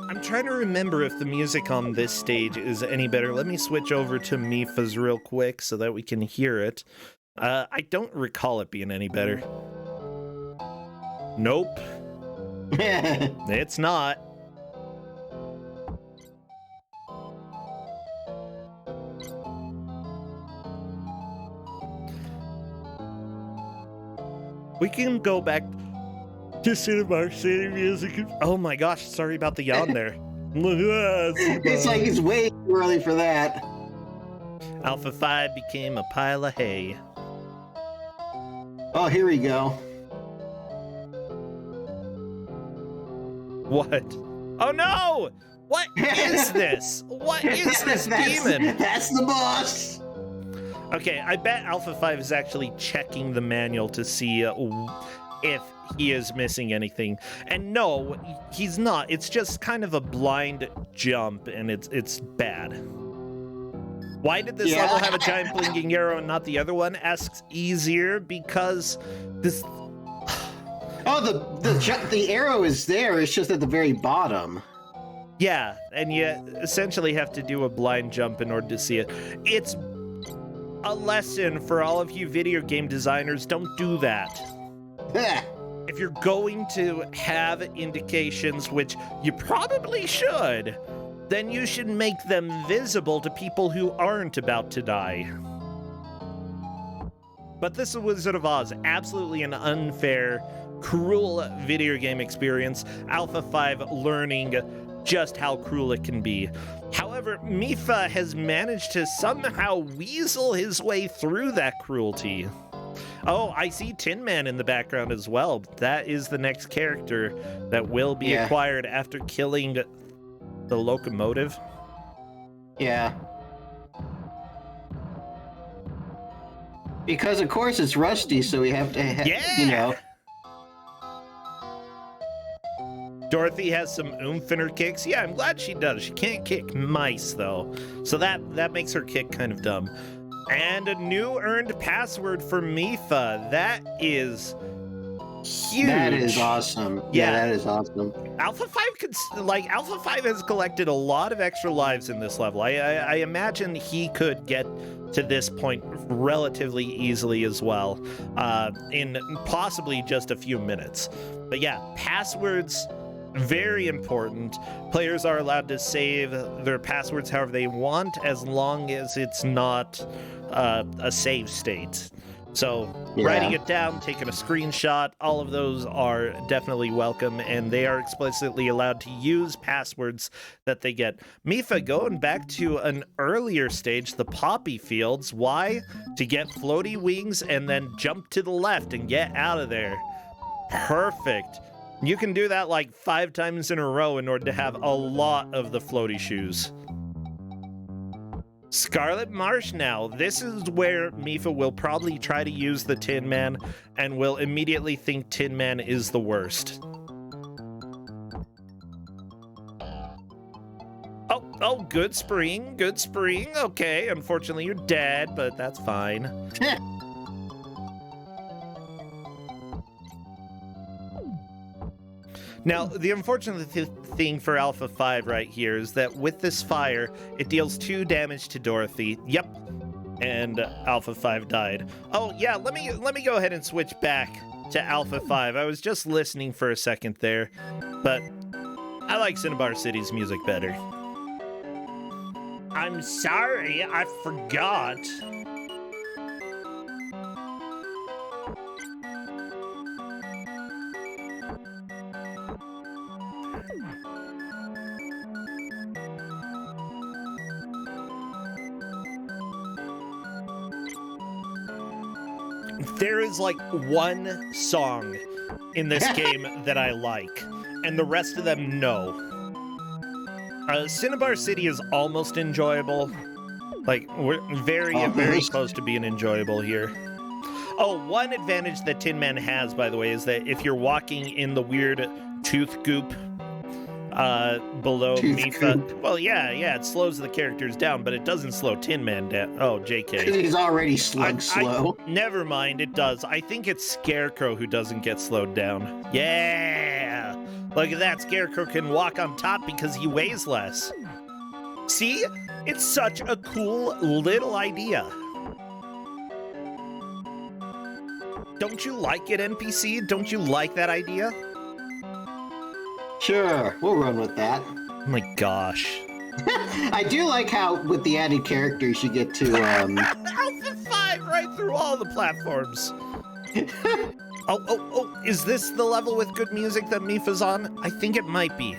I'm trying to remember if the music on this stage is any better. Let me switch over to Mifa's real quick so that we can hear it. I don't recall it being any better. Nope. It's not. We can go back to Cinema City Music. Oh my gosh, sorry about the yawn there. It's like it's way too early for that. Alpha 5 became a pile of hay. Oh, here we go. What? Oh no! What is this? What is this demon? That's the boss. Okay, I bet Alpha 5 is actually checking the manual to see if he is missing anything. And no, he's not. It's just kind of a blind jump, and it's bad. Why did this level have a giant blinking arrow and not the other one? Asks Easier, because this... Oh, the arrow is there. It's just at the very bottom. Yeah, and you essentially have to do a blind jump in order to see it. It's a lesson for all of you video game designers. Don't do that. If you're going to have indications, which you probably should, then you should make them visible to people who aren't about to die. But this is Wizard of Oz. Absolutely an unfair, cruel video game experience. Alpha 5 learning just how cruel it can be. However, Mipha has managed to somehow weasel his way through that cruelty. Oh, I see Tin Man in the background as well. That is the next character that will be acquired after killing the locomotive. Yeah. Because, of course, it's Rusty, so we have to, you know. Dorothy has some oomph in her kicks. Yeah, I'm glad she does. She can't kick mice, though. So that makes her kick kind of dumb. And a new earned password for Mipha. That is huge. That is awesome. Yeah, that is awesome. Alpha 5 has collected a lot of extra lives in this level. I imagine he could get to this point relatively easily as well, in possibly just a few minutes. But yeah, passwords, very important. Players are allowed to save their passwords however they want, as long as it's not a save state. So writing it down, taking a screenshot, all of those are definitely welcome, and they are explicitly allowed to use passwords that they get. Mipha, going back to an earlier stage, the poppy fields. Why? To get floaty wings and then jump to the left and get out of there. Perfect. You can do that like 5 times in a row in order to have a lot of the floaty shoes. Scarlet Marsh now. This is where Mipha will probably try to use the Tin Man and will immediately think Tin Man is the worst. Oh, good spring, good spring. Okay, unfortunately you're dead, but that's fine. Now, the unfortunate thing for Alpha 5 right here is that with this fire, it deals 2 damage to Dorothy. Yep. And Alpha 5 died. Oh, yeah, let me go ahead and switch back to Alpha 5. I was just listening for a second there, but I like Cinnabar City's music better. I'm sorry, I forgot. There is like one song in this game that I like, and the rest of them, no. Cinnabar City is almost enjoyable. Like, we're very close to being enjoyable here. Oh, one advantage that Tin Man has, by the way, is that if you're walking in the weird tooth goop below Mipha. Well, yeah, it slows the characters down, but it doesn't slow Tin Man down. Oh, JK. Because he's already slow. Never mind, it does. I think it's Scarecrow who doesn't get slowed down. Yeah! Look at that, Scarecrow can walk on top because he weighs less. See? It's such a cool little idea. Don't you like it, NPC? Don't you like that idea? Sure, we'll run with that. Oh my gosh. I do like how, with the added characters, you get to, Alpha 5 right through all the platforms. Oh, is this the level with good music that Mipha's on? I think it might be.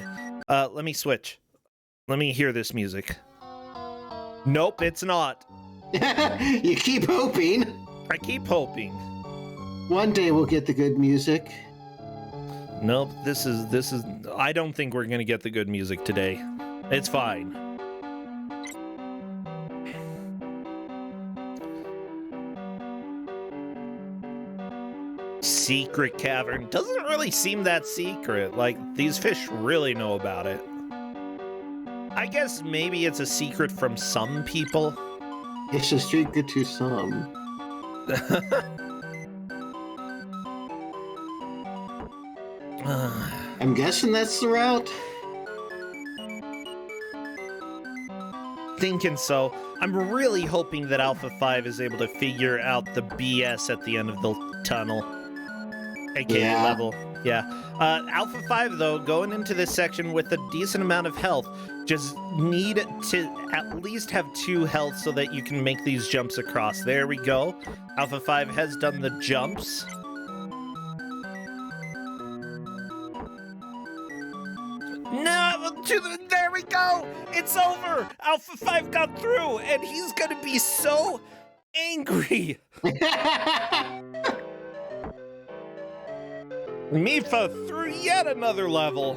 Let me switch. Let me hear this music. Nope, it's not. You keep hoping. I keep hoping. One day we'll get the good music. Nope, this is I don't think we're gonna get the good music today. It's fine. Secret cavern. Doesn't really seem that secret. Like, these fish really know about it. I guess maybe it's a secret from some people. It's a secret to some. I'm guessing that's the route. Thinking so. I'm really hoping that Alpha 5 is able to figure out the BS at the end of the tunnel. AKA level. Yeah. Alpha 5, though, going into this section with a decent amount of health. Just need to at least have 2 health so that you can make these jumps across. There we go. Alpha 5 has done the jumps. No, there we go. It's over. Alpha 5 got through, and he's going to be so angry. Mifa through yet another level.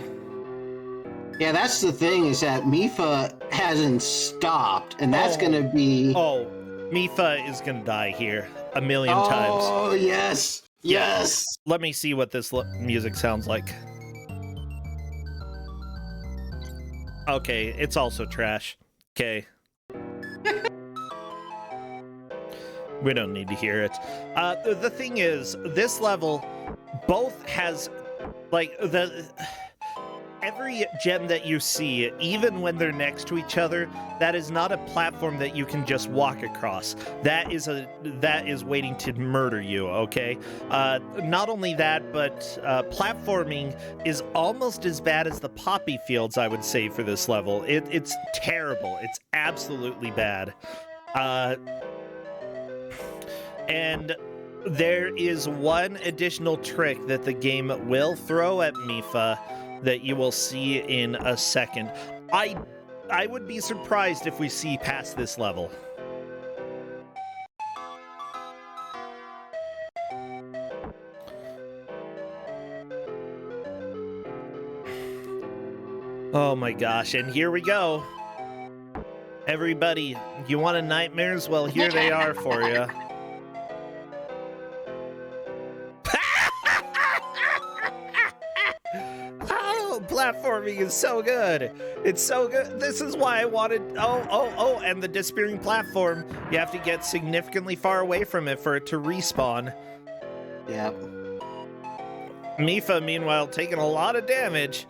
Yeah, that's the thing, is that Mifa hasn't stopped, and that's gonna be... Oh, Mifa is gonna die here a million times. Oh, yes! Yes! Let me see what this music sounds like. Okay, it's also trash. Okay. We don't need to hear it. The thing is, this level both has, like, every gem that you see, even when they're next to each other, that is not a platform that you can just walk across. That is waiting to murder you, okay? Not only that, but platforming is almost as bad as the poppy fields, I would say, for this level. It's terrible. It's absolutely bad. And there is one additional trick that the game will throw at Mifa that you will see in a second. I would be surprised if we see past this level. Oh my gosh, and here we go. Everybody, you wanted nightmares? Well, here they are for you. Platforming is so good. It's so good. This is why I wanted... Oh, and the disappearing platform, you have to get significantly far away from it for it to respawn. Yep. Mifa, meanwhile, taking a lot of damage.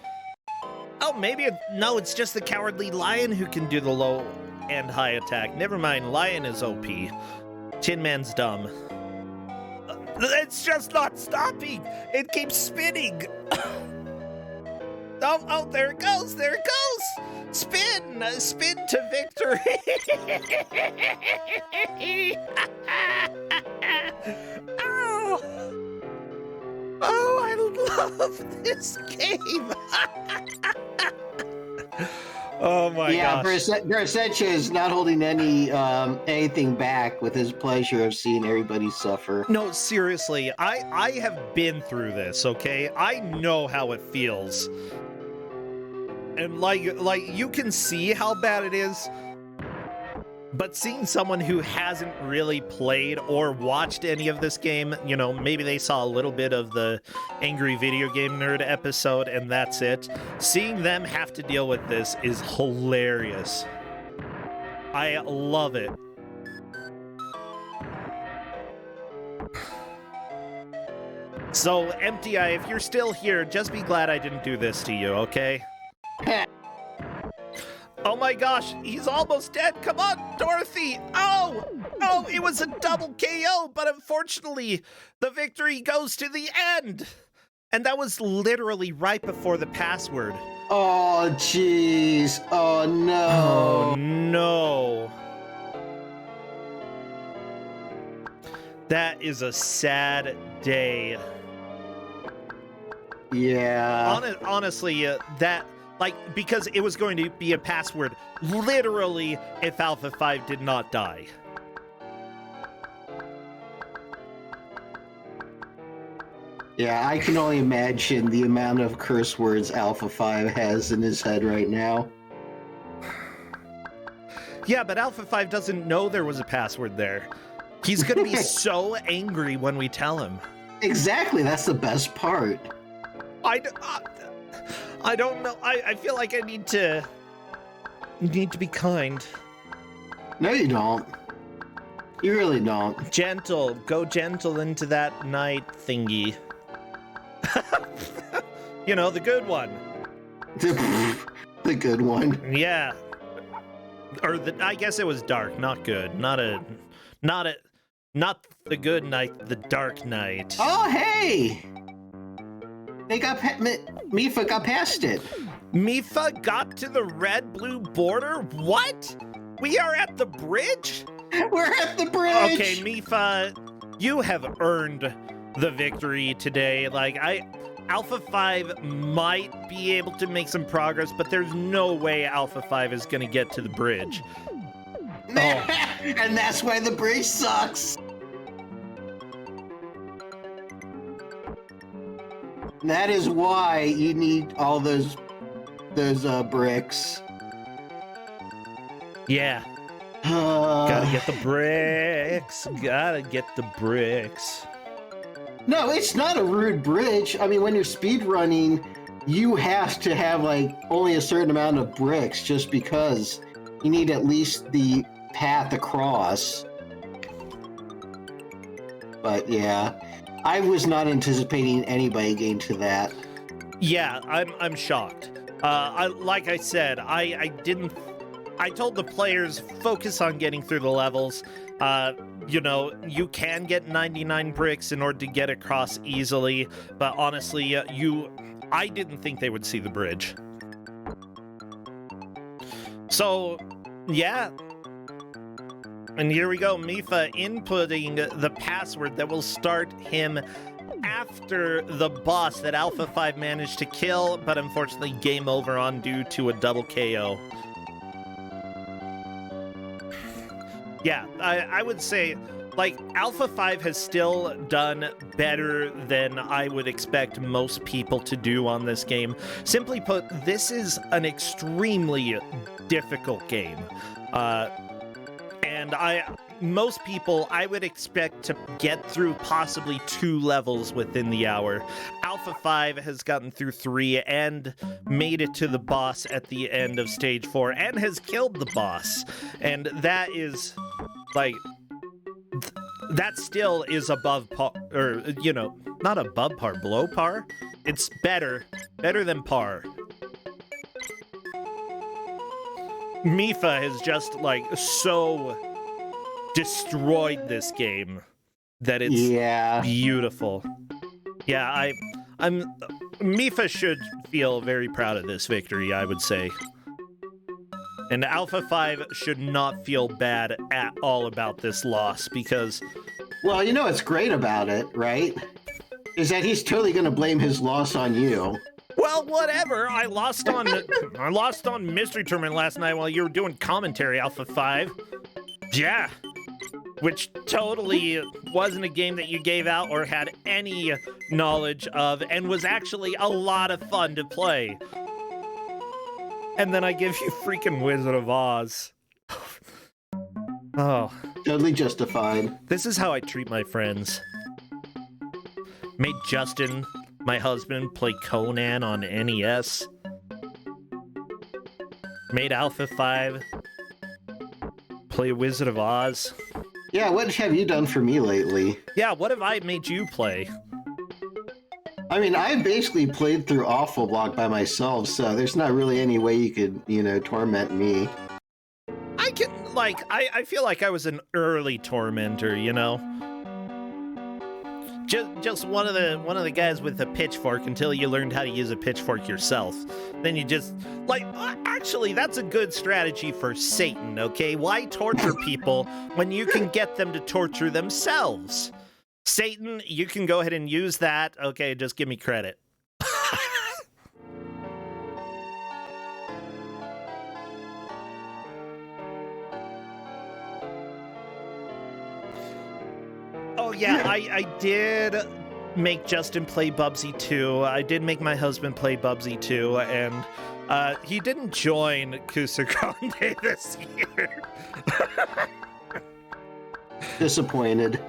Oh, maybe... No, it's just the cowardly lion who can do the low and high attack. Never mind, lion is OP. Tin Man's dumb. It's just not stopping. It keeps spinning. Oh, there it goes, there it goes! Spin to victory! Oh, I love this game! Oh my gosh. Bersecha is not holding anything back with his pleasure of seeing everybody suffer. No, seriously, I have been through this, okay? I know how it feels. And like you can see how bad it is, but seeing someone who hasn't really played or watched any of this game, you know, maybe they saw a little bit of the Angry Video Game Nerd episode and that's it. Seeing them have to deal with this is hilarious. I love it. So, Empty Eye, if you're still here, just be glad I didn't do this to you, okay? Oh my gosh, he's almost dead. Come on, Dorothy. Oh, it was a double KO, but unfortunately, the victory goes to the end. And that was literally right before the password. Oh, jeez. Oh, no. Oh, no. That is a sad day. Yeah. Honestly, that... Like, because it was going to be a password, literally, if Alpha 5 did not die. Yeah, I can only imagine the amount of curse words Alpha 5 has in his head right now. Yeah, but Alpha 5 doesn't know there was a password there. He's gonna be so angry when we tell him. Exactly, that's the best part. I don't know. I feel like I need to be kind. No, you don't. You really don't. Gentle. Go gentle into that night thingy. You know, the good one. The good one. Yeah. Or I guess it was dark, not good. Not the good night, the dark night. Oh, hey! Mifa got past it. Mifa got to the red-blue border? What? We are at the bridge? We're at the bridge! Okay, Mifa, you have earned the victory today. Like, Alpha 5 might be able to make some progress, but there's no way Alpha 5 is gonna get to the bridge. Oh. And that's why the bridge sucks. That is why you need all those bricks. Yeah. Gotta get the bricks. Gotta get the bricks. No, it's not a rude bridge. I mean, when you're speedrunning, you have to have like only a certain amount of bricks just because you need at least the path across. But yeah, I was not anticipating anybody getting to that. Yeah, I'm shocked. Like I said, I told the players focus on getting through the levels. You know, you can get 99 bricks in order to get across easily, but honestly, I didn't think they would see the bridge. So, yeah. And here we go, Mifa inputting the password that will start him after the boss that Alpha 5 managed to kill, but unfortunately game over on due to a double KO. Yeah, I would say, like, Alpha 5 has still done better than I would expect most people to do on this game. Simply put, this is an extremely difficult game. And most people, I would expect to get through possibly 2 levels within the hour. Alpha 5 has gotten through 3 and made it to the boss at the end of stage 4 and has killed the boss. And that is, like, that still is above par, or, you know, not above par, below par. It's better than par. Mifa has just, like, so destroyed this game that it's beautiful. Yeah, Mifa should feel very proud of this victory, I would say. And Alpha 5 should not feel bad at all about this loss, because... Well, you know what's great about it, right? Is that he's totally going to blame his loss on you. Well, whatever. I lost on Mystery Tournament last night while you were doing commentary, Alpha 5. Yeah. Which totally wasn't a game that you gave out or had any knowledge of, and was actually a lot of fun to play. And then I give you freaking Wizard of Oz. Oh. Totally justified. This is how I treat my friends. Made Justin, my husband, play Conan on NES. Made Alpha 5 play Wizard of Oz. Yeah, what have you done for me lately? Yeah, what have I made you play? I mean, I basically played through Awful Block by myself, so there's not really any way you could, you know, torment me. I feel like I was an early tormentor, you know? Just one of the guys with a pitchfork until you learned how to use a pitchfork yourself. Then you just, like, actually, that's a good strategy for Satan, okay? Why torture people when you can get them to torture themselves? Satan, you can go ahead and use that. Okay, just give me credit. Oh, yeah, I did make Justin play Bubsy 2. I did make my husband play Bubsy 2, and he didn't join Kuso6rande this year. Disappointed.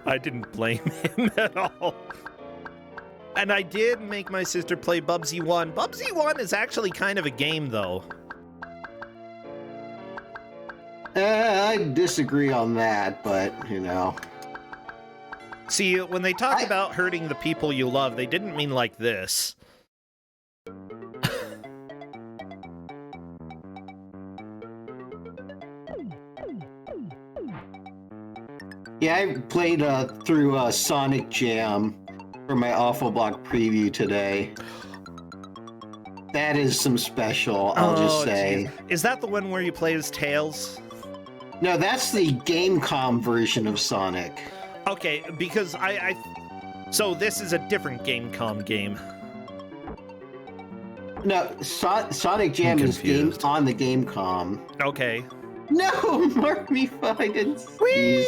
I didn't blame him at all. And I did make my sister play Bubsy 1. Bubsy 1 is actually kind of a game, though. I disagree on that, but, you know. See, when they talk about hurting the people you love, they didn't mean like this. Yeah, I played through Sonic Jam for my Awful Block preview today. That is some special, I'll just say. Geez. Is that the one where you play as Tails? No, that's the Gamecom version of Sonic. Okay, because so this is a different Gamecom game. No, Sonic Jam is on the Gamecom. Okay. No, Mark me fine. Whee!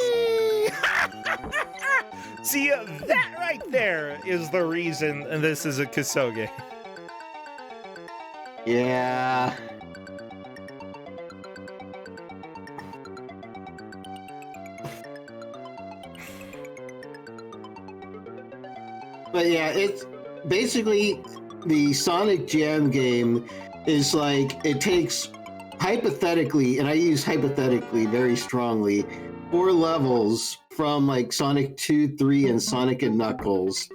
See, that right there is the reason this is a Kuso game. Yeah. But yeah, it's basically the Sonic Jam game is like, it takes hypothetically, and I use hypothetically very strongly, 4 levels from like Sonic 2, 3, and Sonic and Knuckles,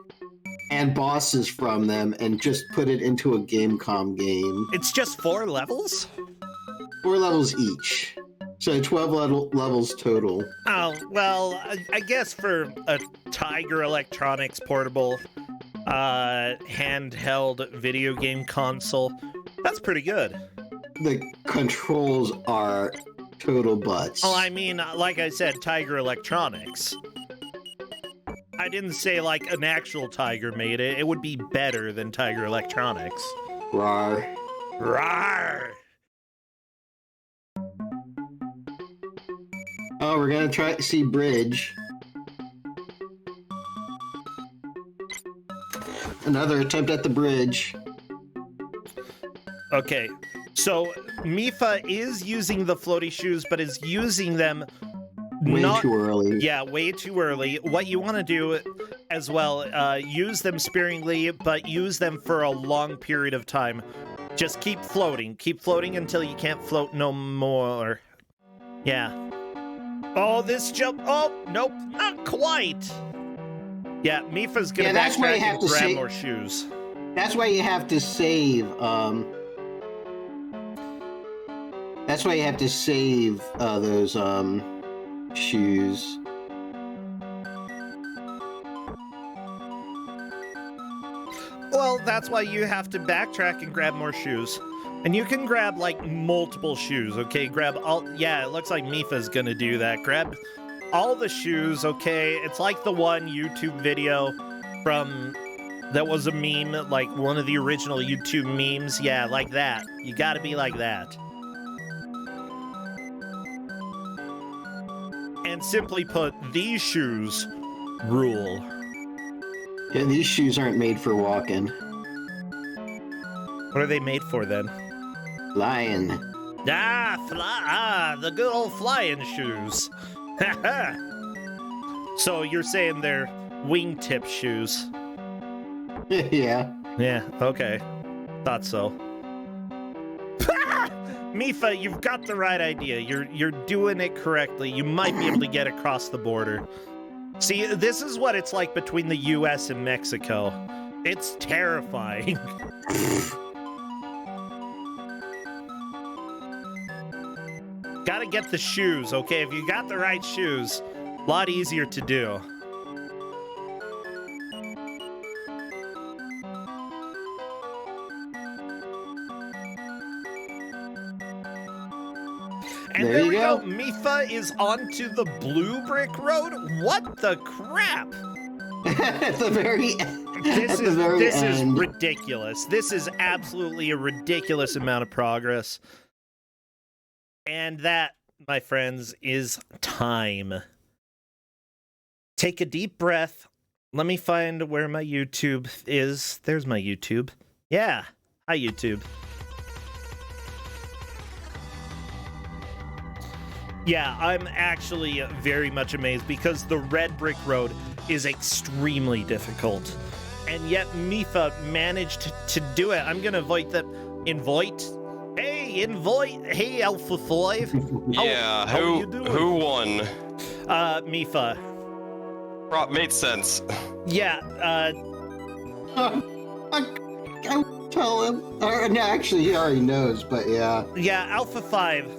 and bosses from them, and just put it into a Gamecom game. It's just 4 levels? 4 levels each. So 12 levels total. Oh, well, I guess for a Tiger Electronics portable handheld video game console, that's pretty good. The controls are total butts. Oh, I mean, like I said, Tiger Electronics. I didn't say like an actual Tiger made it. It would be better than Tiger Electronics. Rawr. Rawr! Oh, we're gonna try to see Bridge. Another attempt at the bridge. Okay, so Mifa is using the floaty shoes, but is using them Way too early. Yeah, way too early. What you want to do as well, use them sparingly, but use them for a long period of time. Just keep floating. Keep floating until you can't float no more. Yeah. Oh, this jump. Oh, nope, not quite. Yeah, Mifa's gonna backtrack and grab more shoes. That's why you have to save. That's why you have to save those shoes. Well, that's why you have to backtrack and grab more shoes. And you can grab, like, multiple shoes, okay? Grab all... Yeah, it looks like Mifa's gonna do that. Grab all the shoes, okay? It's like the one YouTube video from... That was a meme, like one of the original YouTube memes. Yeah, like that. You gotta be like that. And simply put, these shoes rule. Yeah, these shoes aren't made for walking. What are they made for, then? Flying. The good old flying shoes. So you're saying they're wingtip shoes? Yeah. Yeah, okay. Thought so. Mifa, you've got the right idea. You're doing it correctly. You might be able to get across the border. See, this is what it's like between the US and Mexico. It's terrifying. Gotta get the shoes, okay? If you got the right shoes, a lot easier to do. And there we go. Mifa is onto the blue brick road. What the crap? At the very end. This is ridiculous. This is absolutely a ridiculous amount of progress. And that, my friends, is time. Take a deep breath. Let me find where my YouTube is. There's my YouTube. Yeah. Hi, YouTube. Yeah, I'm actually very much amazed because the red brick road is extremely difficult. And yet Mifa managed to do it. I'm gonna invite them. Hey, Alpha 5. Yeah, how are you doing? who won? Mifa. Made sense. Yeah, I tell him. No, actually, he already knows, but yeah. Yeah, Alpha 5.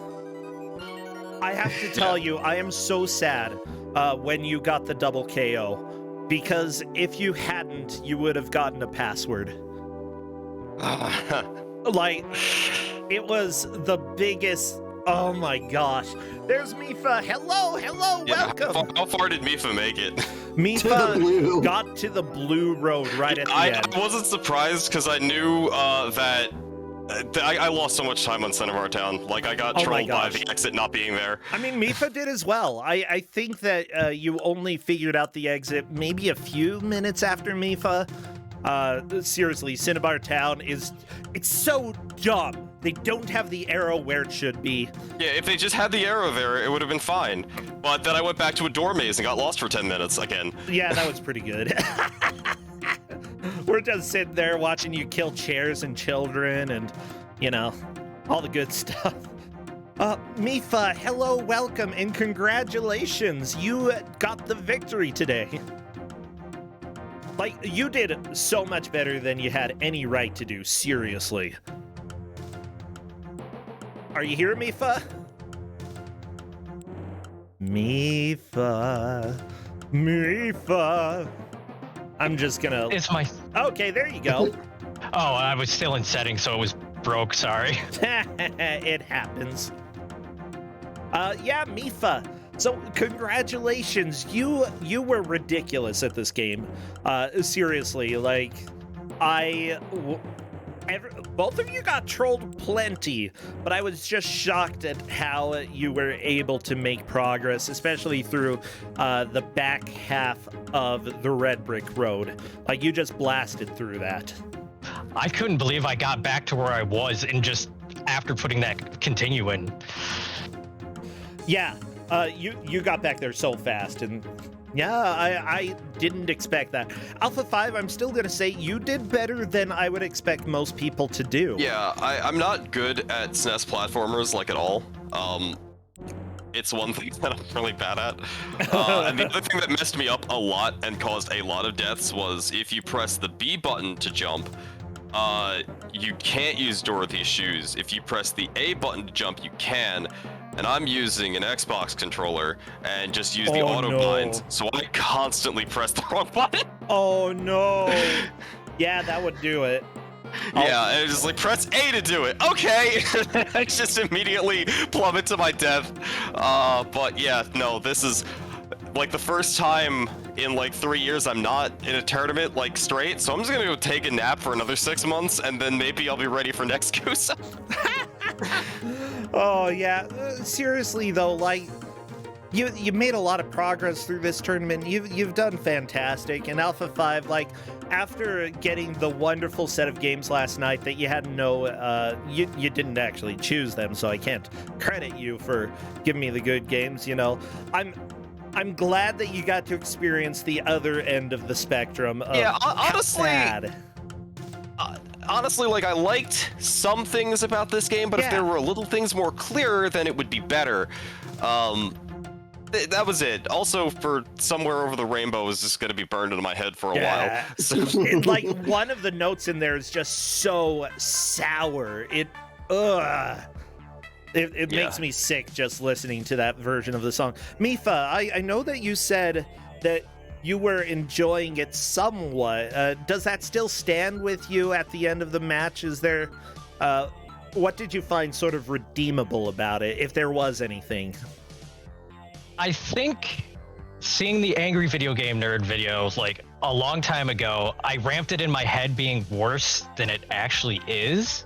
I have to tell you, I am so sad when you got the double KO. Because if you hadn't, you would have gotten a password. Like, it was the biggest... Oh my gosh. There's Mifa. Hello, Yeah, welcome. how far did Mifa make it? Mifa got to the blue road right at the end. I wasn't surprised because I knew that I lost so much time on Center of Our Town. Like, I got trolled by the exit not being there. I mean, Mifa did as well. I think that you only figured out the exit maybe a few minutes after Mifa. Seriously, Cinnabar Town it's so dumb. They don't have the arrow where it should be. Yeah, if they just had the arrow there, it would have been fine. But then I went back to a door maze and got lost for 10 minutes again. Yeah, that was pretty good. We're just sitting there watching you kill chairs and children and, you know, all the good stuff. Mifa, hello, welcome, and congratulations. You got the victory today. Like, you did so much better than you had any right to do, seriously. Are you here, Mifa? Mifa. I'm just gonna... It's my... Okay, there you go. Oh, I was still in settings, so it was broke, sorry. It happens. Yeah, Mifa. So, congratulations. You were ridiculous at this game. Seriously, like, both of you got trolled plenty, but I was just shocked at how you were able to make progress, especially through the back half of the red brick road. Like, you just blasted through that. I couldn't believe I got back to where I was and just after putting that continue in. Yeah, you got back there so fast, and yeah, I didn't expect that. Alpha 5, I'm still gonna say you did better than I would expect most people to do. Yeah, I'm not good at SNES platformers, like, at all. It's one thing that I'm really bad at. And the other thing that messed me up a lot and caused a lot of deaths was if you press the B button to jump, you can't use Dorothy's shoes. If you press the A button to jump, you can. And I'm using an Xbox controller and just use the auto bind, so I constantly press the wrong button. Oh no. Yeah, that would do it. Yeah, and it's just like, press A to do it. Okay. I just immediately plummet to my death. But yeah, no, this is like the first time in like 3 years I'm not in a tournament like straight, so I'm just gonna go take a nap for another 6 months and then maybe I'll be ready for next Kuso. Oh yeah, seriously though, like you made a lot of progress through this tournament. You've done fantastic, and Alpha 5, like, after getting the wonderful set of games last night that you had you didn't actually choose them, so I can't credit you for giving me the good games. You know, I'm glad that you got to experience the other end of the spectrum. Yeah, honestly. Sad. Honestly, like, I liked some things about this game, but if there were little things more clearer, then it would be better. That was it. Also, for Somewhere Over the Rainbow is just going to be burned into my head for a while. So. Like, one of the notes in there is just so sour. It makes me sick just listening to that version of the song. Mifa, I know that you said that you were enjoying it somewhat. Does that still stand with you at the end of the match? Is there, what did you find sort of redeemable about it, if there was anything? I think seeing the Angry Video Game Nerd video, like, a long time ago, I ramped it in my head being worse than it actually is.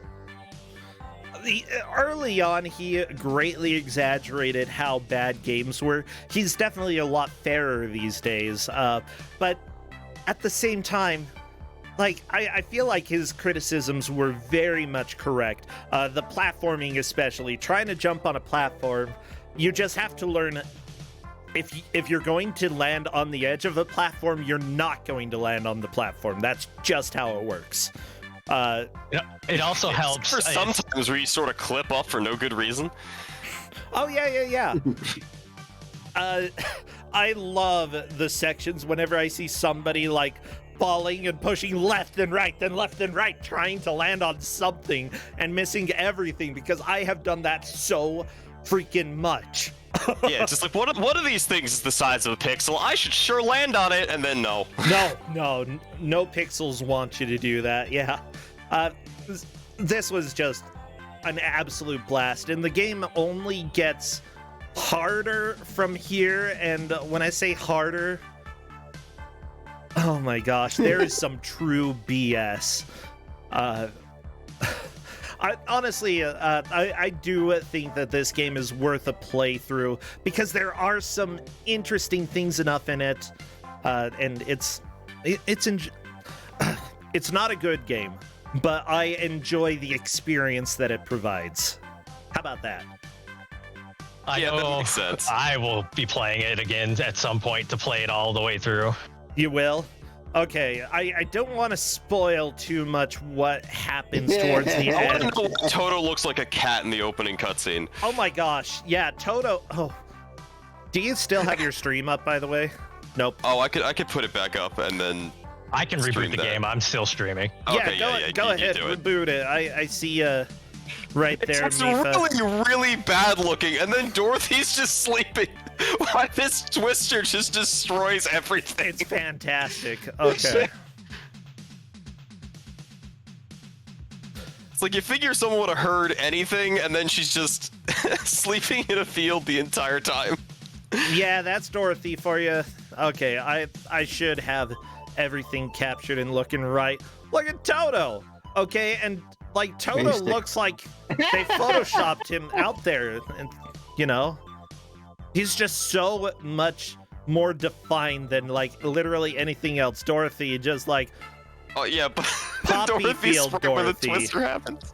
Early on, he greatly exaggerated how bad games were. He's definitely a lot fairer these days, but at the same time, like, I feel like his criticisms were very much correct. The platforming especially, trying to jump on a platform, you just have to learn, if you're going to land on the edge of a platform, you're not going to land on the platform. That's just how it works. It also helps. For sometimes where you sort of clip up for no good reason. Oh, yeah. I love the sections whenever I see somebody, like, falling and pushing left and right, then left and right, trying to land on something and missing everything, because I have done that so freaking much. Yeah, just like, what are these things the size of a pixel? I should sure land on it, and then no. No pixels want you to do that, yeah. This was just an absolute blast, and the game only gets harder from here, and when I say harder, oh my gosh, there is some true BS. I do think that this game is worth a playthrough, because there are some interesting things enough in it, and it's not a good game, but I enjoy the experience that it provides. How about that? Yeah, that makes sense. I will be playing it again at some point to play it all the way through. You will? Okay, I don't want to spoil too much what happens towards the I end. want to know why Toto looks like a cat in the opening cutscene. Oh my gosh, yeah, Toto. Oh, do you still have your stream up, by the way? Nope. Oh, I could put it back up and then. I can stream reboot the that. game. I'm still streaming. Okay, Go you ahead, do it. reboot it. I see right there, It's Mifa. really bad looking, and then Dorothy's just sleeping. Why this Twister just destroys everything? It's fantastic. Okay. It's like you figure someone would have heard anything, and then she's just sleeping in a field the entire time. Yeah, that's Dorothy for you. Okay, I should have everything captured and looking right. Look at Toto. Okay, and like Toto Basic. looks like they photoshopped him out there, and you know, he's just so much more defined than like literally anything else. Dorothy just like Oh yeah, but Poppy Dorothy's Field right where the Dorothy. Twister happens.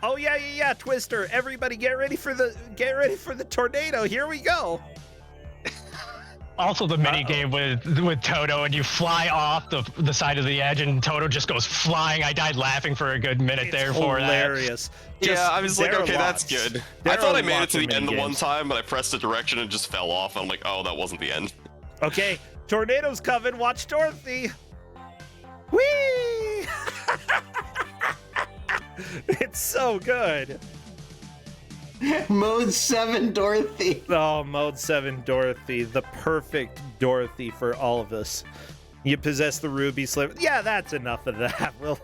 oh yeah, Twister. Everybody get ready for the tornado. Here we go. Also, the mini game with Toto, and you fly off the side of the edge, and Toto just goes flying. I died laughing for a good minute there for that. Hilarious. Yeah, I was like, there are okay, that's lots. good. There I thought are I made it lots to of the end the one minigames. time, but I pressed the direction and just fell off. I'm like, oh, that wasn't the end. Okay, tornado's coming. Watch Dorothy. Whee! It's so good. Mode 7 Dorothy. Oh, Mode 7 Dorothy, the perfect Dorothy for all of us. You possess the ruby sliver. Yeah, that's enough of that. We'll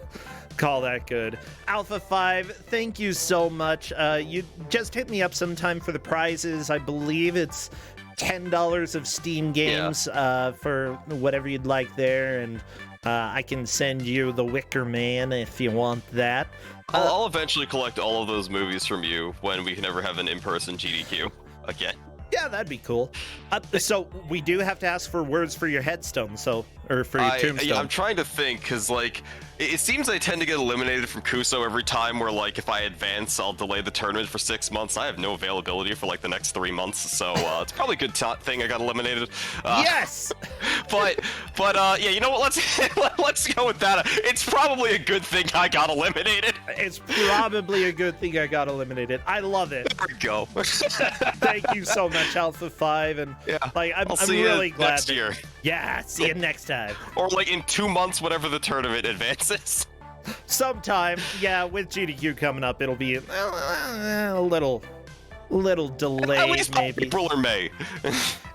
call that good. Alpha 5, thank you so much. You just hit me up sometime for the prizes. I believe it's $10 of Steam games for whatever you'd like there, and I can send you the Wicker Man if you want that. I'll eventually collect all of those movies from you when we can ever have an in-person GDQ again. Yeah, that'd be cool. So we do have to ask for words for your headstone, or for your tombstone. I'm trying to think, because like it seems I tend to get eliminated from Kuso every time. Where like if I advance, I'll delay the tournament for 6 months. I have no availability for like the next 3 months, so it's probably a good thing I got eliminated. Yes. But yeah, you know what? Let's go with that. It's probably a good thing I got eliminated. It's probably a good thing I got eliminated. I love it. There we go. Thank you so much, Alpha 5, and Yeah, like I'm I'll see really you glad. next year, Yeah, see you next time. or like in 2 months, whatever the tournament advances. Sometime, yeah, with GDQ coming up, it'll be a little At delayed, least by maybe. April or May.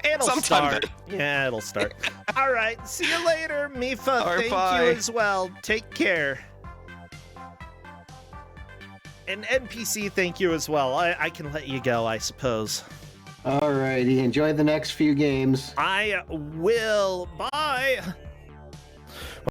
It'll sometime start. Yeah, it'll start. All right, see you later, Mifa. All right, Thank bye. you as well. Take care. And NPC, thank you as well. I can let you go, I suppose. Alrighty, enjoy the next few games. I will. Bye.